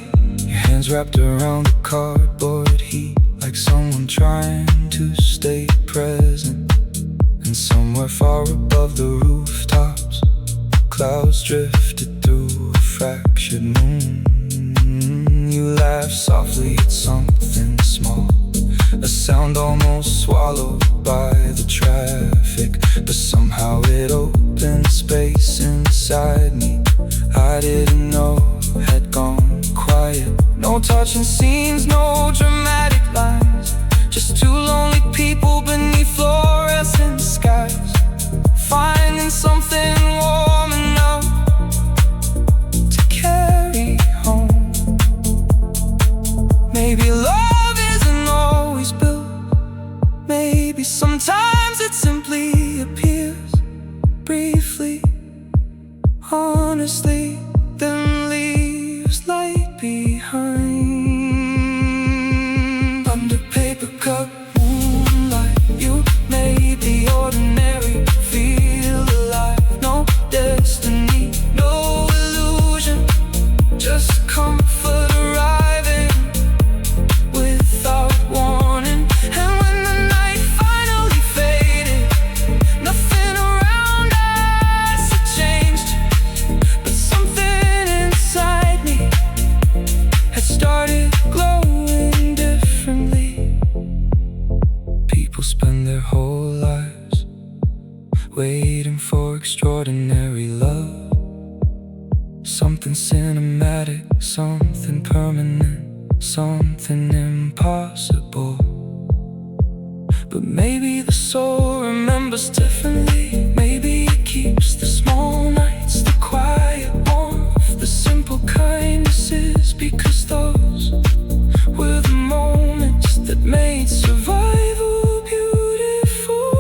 your hands wrapped around the cardboard heat, like someone trying to stay present. And somewhere far above the rooftops, clouds drifted through a fractured moon. You laughed softly at something small, a sound almost swallowed by the traffic, but somehow it opened space inside me I didn't know had gone quiet. No touching scenes, no dramatic lines, just two lonely people beneath fluorescent skies, finding something warm enough to carry home. Maybe love isn't always built, maybe sometimes it simply appears briefly honestly, then leaves light behind. Under paper cup moonlight, you made the ordinary feel alive. No destiny, no illusion, just comfort arriving without warning. And when the night finally faded, nothing around us had changed, but something inside me had started glowing differently. People spend their whole lives waiting for extraordinary love, something cinematic, something permanent, something impossible. But maybe the soul remembers differently. Maybe it keeps the small nights, the quiet warmth, the simple kindnesses, because those were the moments that made survival beautiful.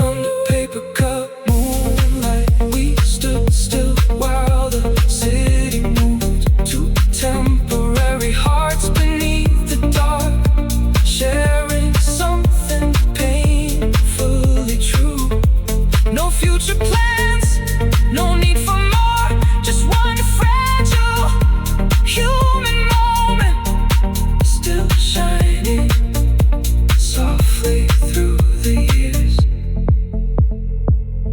Under paper cup moonlight, we stood still while the city moved to temporary hearts beneath the dark, sharing something painfully true. No future plans, no need for more, just one fragile human moment, still shining softly through the years.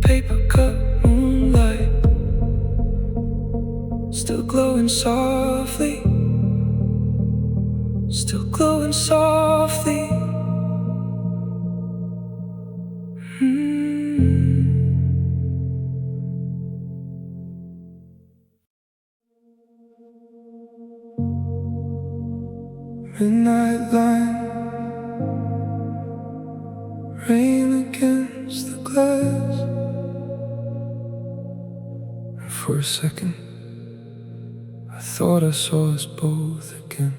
Paper cup moonlight, still glowing softly, still glowing softly. Midnight line, rain against the glass, and for a second I thought I saw us both again.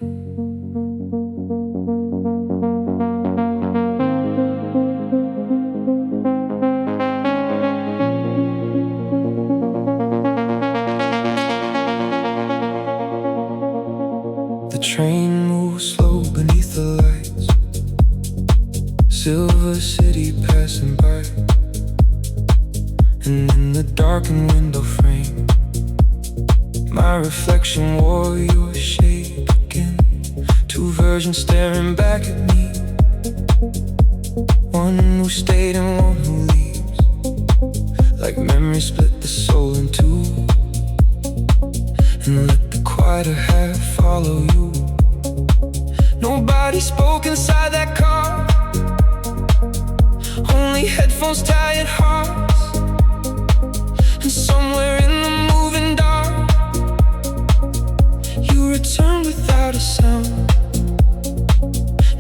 The train moves slow beneath the lights, Silver City passing by, and in the darkened window frame, my reflection wore your shape again. Two versions staring back at me, one who stayed and one who leaves, like memories split the soul in two, and let the quieter half follow you. Nobody spoke inside that car, only headphones, tired hearts, and somewhere in the moving dark, you returned without a sound.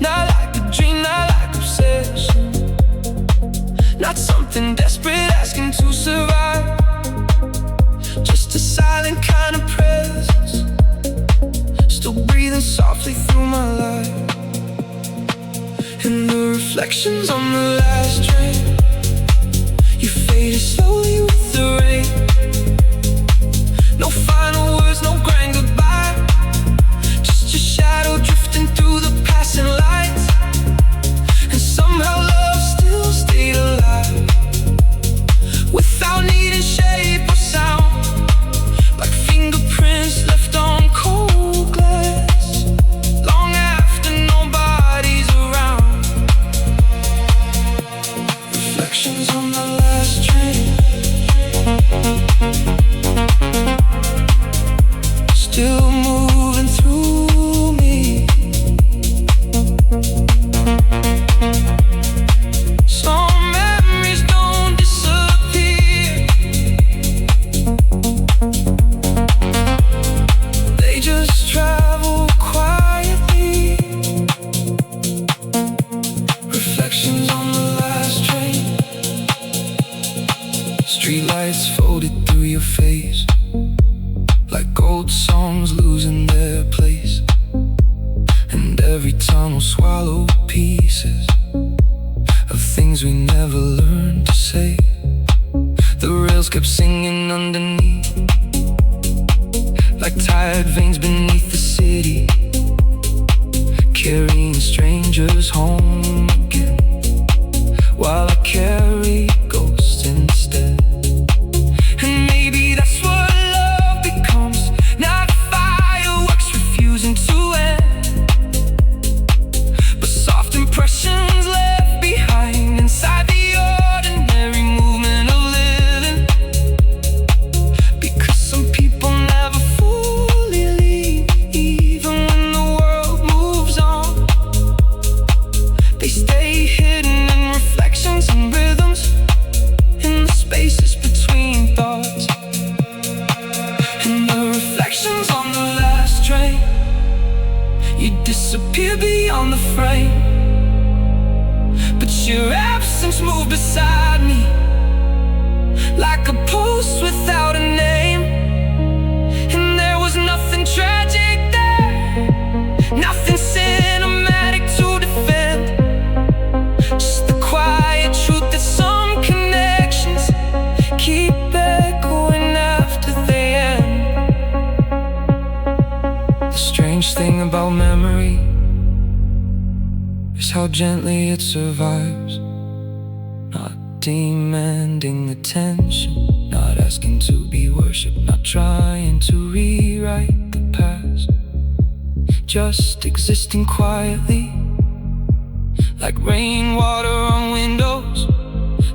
Not like a dream, not like obsession, not something desperate asking to survive, just a silent kind of presence, still breathing softly through my life. And the reflections on the last train, you faded slowly with the rain. No final words, no grand goodbye, just your shadow drifting through the passing lights. And somehow love still stayed alive, without needing shape or sound, like fingerprints left on cold glass, long after nobody's around. Reflections on the last train, still moving through me. Some memories don't disappear, they just travel quietly. Reflections on the last train, streetlights folded through your face, like old songs losing their place. And every tongue will swallow pieces of things we never learned to say. The rails kept singing underneath, like tired veins beneath the city, carrying strangers home again, while I carry ghosts instead. And maybe that's what love becomes, not fireworks refusing to end, but soft impressions left behind inside the ordinary movement of living. Because some people never fully leave, even when the world moves on. They stay hidden in reflections and rhythms, in the spaces between thoughts. And the reflections on the last train, you disappear beyond the frame, but your absence moved beside me, like a post without a name. And there was nothing tragic there, nothing cinematic to defend, just the quiet truth that some connections keep echoing after they end. The strange thing about memory is how gently it survives, not demanding attention, not asking to be worshipped, not trying to rewrite the past, just existing quietly, like rainwater on windows,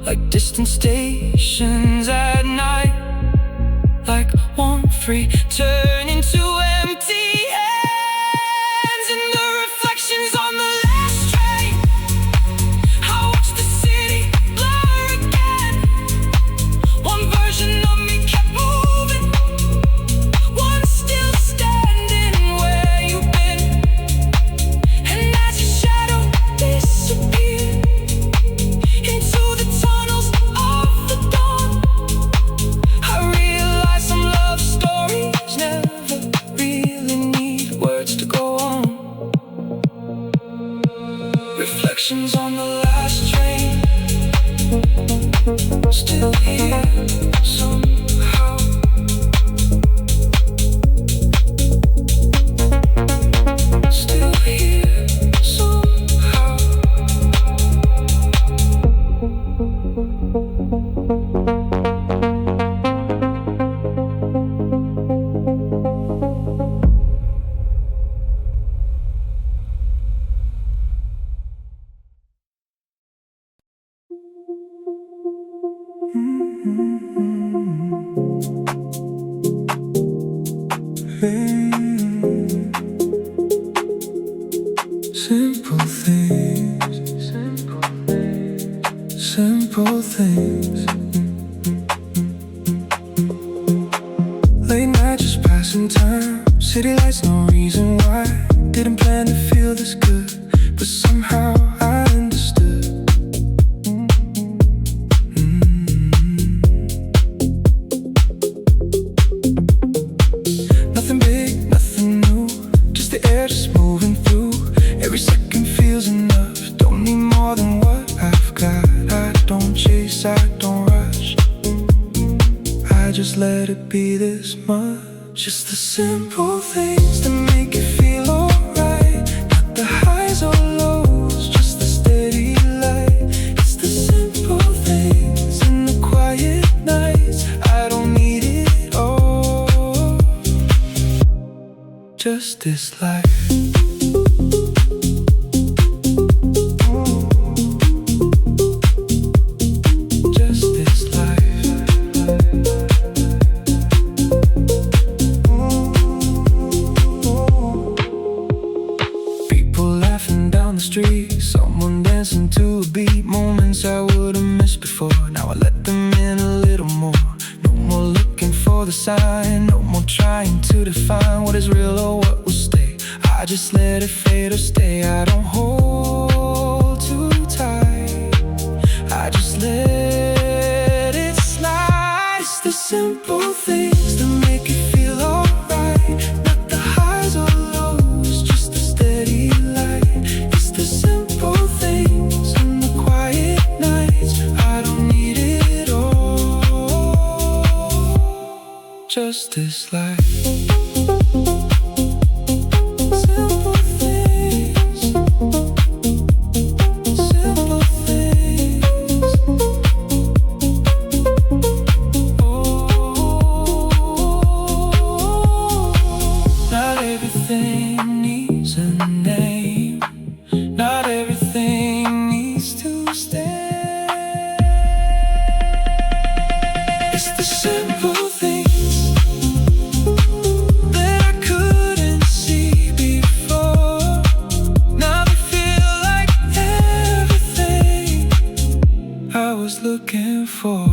like distant stations at night, like one free turn into empty hands. And the reflections on the last train, I watched the city blur again. One version of me kept moving, one still standing where you've been. And as your shadow disappeared into the tunnels of the dawn, I realized some love stories never really need words to go on. Reflections on the last train, still here somehow. Still here somehow. Simple things, simple things. Late night just passing time, city lights, no reason why. Didn't plan to feel this good, but somehow I understood. Nothing big, nothing new, just the air just moving through. Every second feels enough, don't need more than what I've got. I don't chase, I don't rush, I just let it be this much. Just the simple things that make it feel alright, not the highs or lows, just the steady light. It's the simple things in the quiet nights, I don't need it all, just this life. Someone dancing to a beat, moments I would've missed before. Now I let them in a little more. No more looking for the sign, no more trying to define what is real or what will stay. I just let it fade or stay. I don't hold too tight, I just let it slide. It's the simple things that make it feel alright, not the highs or lows, just the steady light. It's the simple things in the quiet nights, I don't need it all, just this life. Simple things, simple things. Oh, not everything needs a name. Not everything needs to stay. It's the simple things that I couldn't see before. Now they feel like everything I was looking for.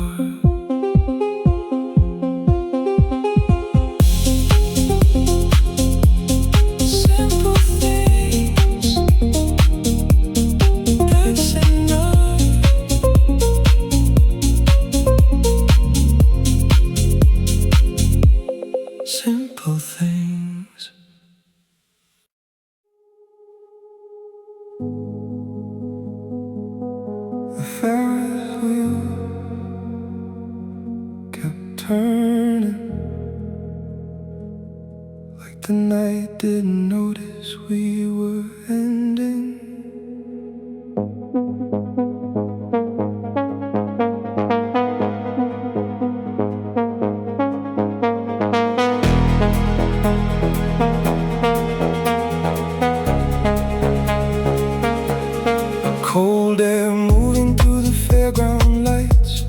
Simple things, that's enough. Simple things. The Ferris wheel kept turning, like the night didn't notice we were ending. Cold air moving through the fairground lights,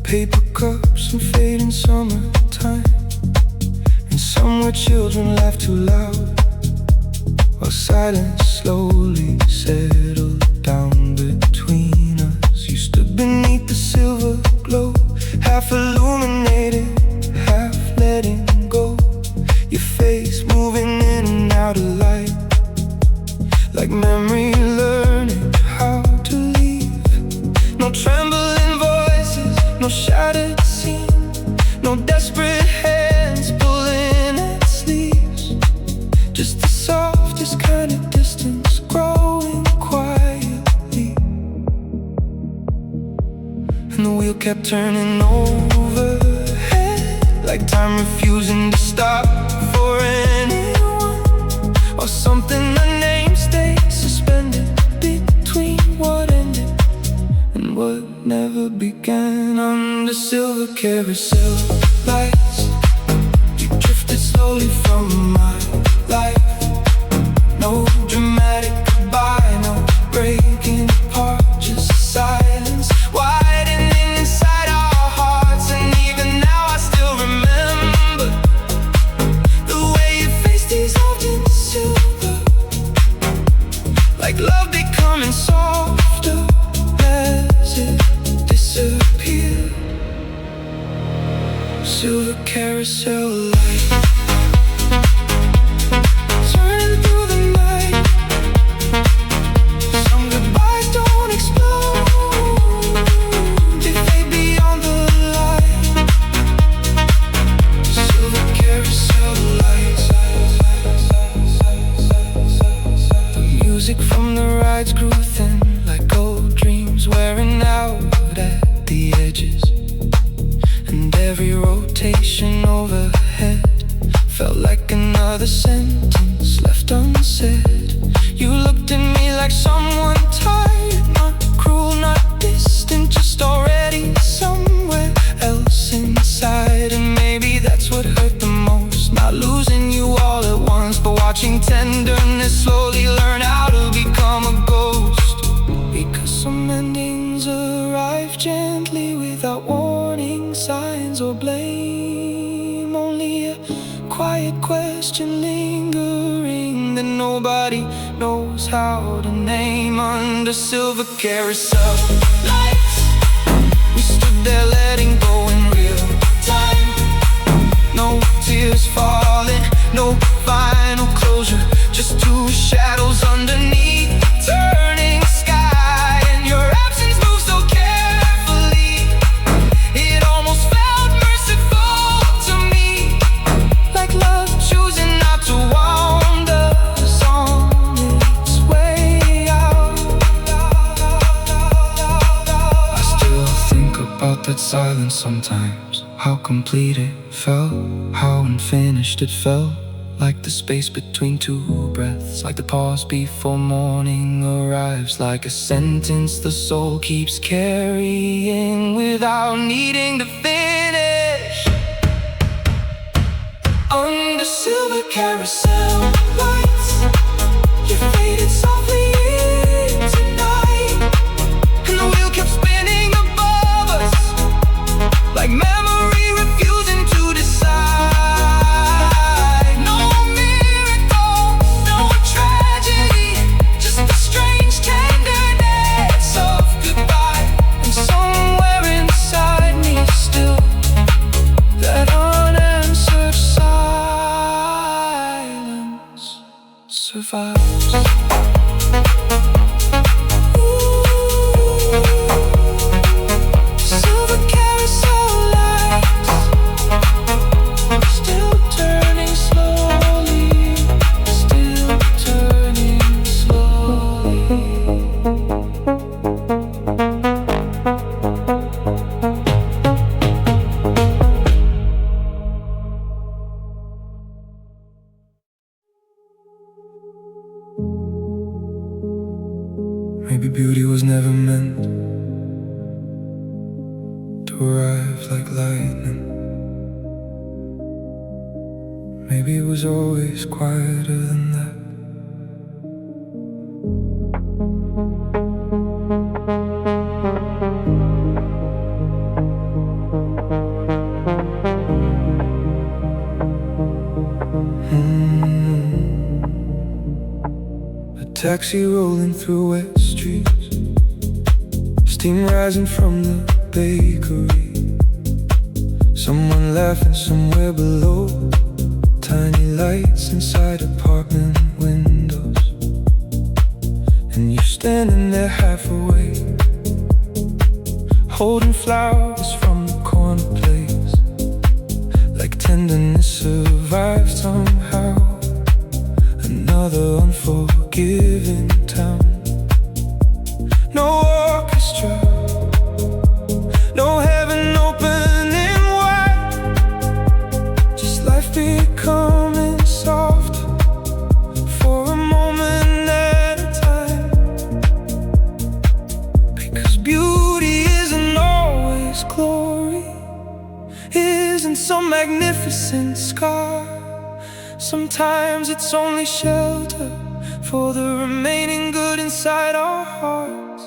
paper cups and fading summertime. And somewhere children laugh too loud, while silence slowly settled down between us. You stood beneath the silver glow, half illuminated, half letting go. Your face moving in and out of light, like memory learning how to leave. No trembling voices, no shattered scene, no desperate hands pulling at sleeves. Just the softest kind of distance growing quietly. And the wheel kept turning overhead, like time refusing to stop for anyone. Or something, the name stayed suspended between what ended and what never began. Under silver carousel lights, you drifted slowly from my life. No dramatic goodbye, no breaking apart, just silence widening inside our hearts. And even now I still remember the way your face dissolved into silver, like love becoming softer as it disappeared. Silver carousel light, turning through the night. Some goodbyes don't explode, they fade beyond the light. Silver carousel lights. The music from the rides grew thin, like old dreams wearing out at the edges. And every rotation overhead felt like another sentence left unsaid. You looked at me like someone tired, not cruel, not distant, just already somewhere else inside. And maybe that's what hurt the most, not losing you all at once, but watching tenderness slowly learn how to become a ghost. Because some endings arrive gently without warning signs or blame. Only a quiet question lingering that nobody knows how to name. Under silver carousel lights, we stood there letting go in real time. No tears falling, no final closure, just two shadows underneath the turning sky. And your absence moved so carefully, it almost felt merciful to me, like love choosing not to wander on its way out. I still think about that silence sometimes, how complete it felt, how unfinished it felt. like the space between two breaths, like the pause before morning arrives, like a sentence the soul keeps carrying without needing to finish. Under silver carousel lights, you faded softly into night, and the wheel kept spinning above us, like memory refusing to decide. No miracle, no tragedy, just the strange tenderness of goodbye. And somewhere inside me still, that unanswered silence survives. Silver carousel lights, still turning slowly, still turning slowly. Maybe beauty was never meant to arrive like lightning. Maybe it was always quieter than that. A taxi rolling through wet streets, steam rising from the bakery, someone laughing somewhere below, tiny lights inside apartment windows, and you're standing there half awake, holding flowers from the corner place, like tenderness survived somehow. Another unforgiving town. No orchestra, no heaven opening wide, just life becoming soft for a moment at a time. Because beauty isn't always glory, isn't some magnificent scar. Sometimes it's only shelter for the remaining good inside our hearts.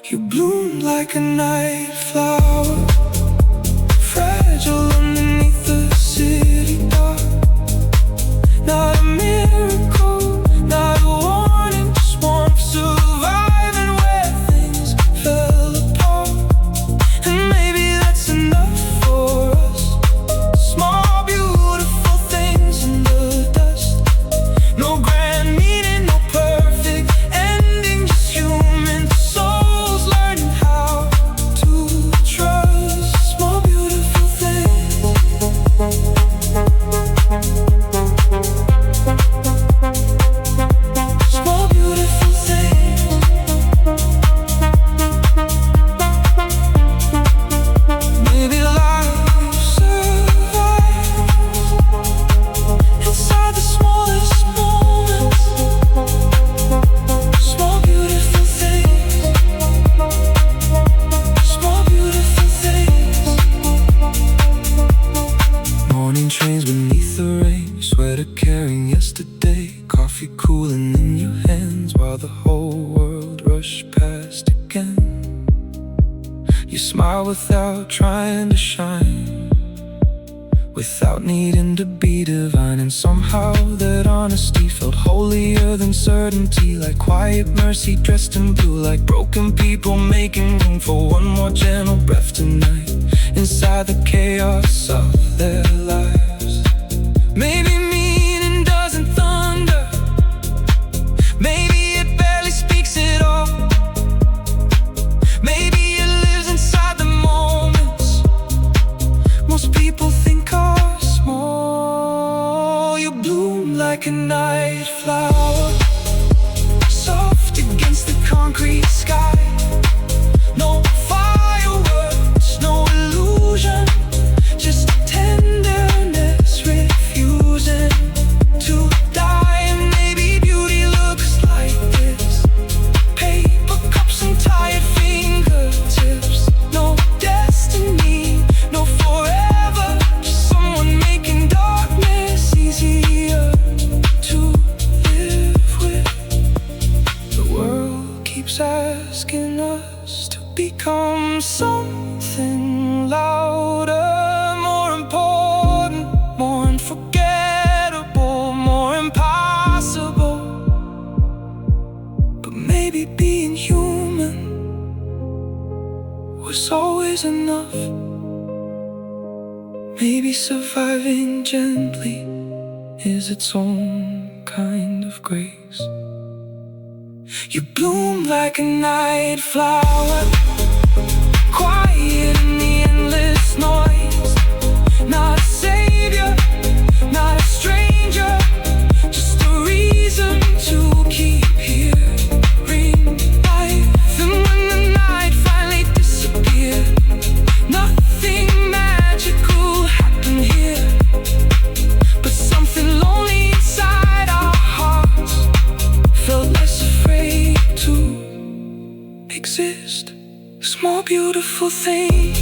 You bloom like a night flower, fragile underneath the city dark. Not a miracle, not a warning, just warmth surviving where things fell apart. And maybe that's enough for us. Small beautiful things in the dust. No grand meaning, no perfect ending, just human souls learning how to trust. Small beautiful things. Small beautiful things. Maybe life survives inside the smallest moments. Small beautiful things. Small beautiful things. Morning trains beneath the rain, sweater carrying yesterday, coffee cooling in your hands while the whole world rushed past again. You smile without trying to shine, without needing to be divine, and somehow that honesty felt holier than certainty, like quiet mercy dressed in blue, like broken people making room for one more gentle breath tonight, inside the chaos of their lives. Maybe meaning doesn't thunder, maybe it barely speaks at all, maybe it lives inside the moments most people think are small. You bloom like a night flower, soft against the concrete sky. No fireworks, no illusion, just tenderness refusing unforgettable, more impossible. But maybe being human was always enough. Maybe surviving gently is its own kind of grace. You bloom like a night flower, quiet in the endless noise. Not a savior, not a stranger, just a reason to keep hearing life. And when the night finally disappeared, nothing magical happened here, but something lonely inside our hearts felt less afraid to exist. Small beautiful things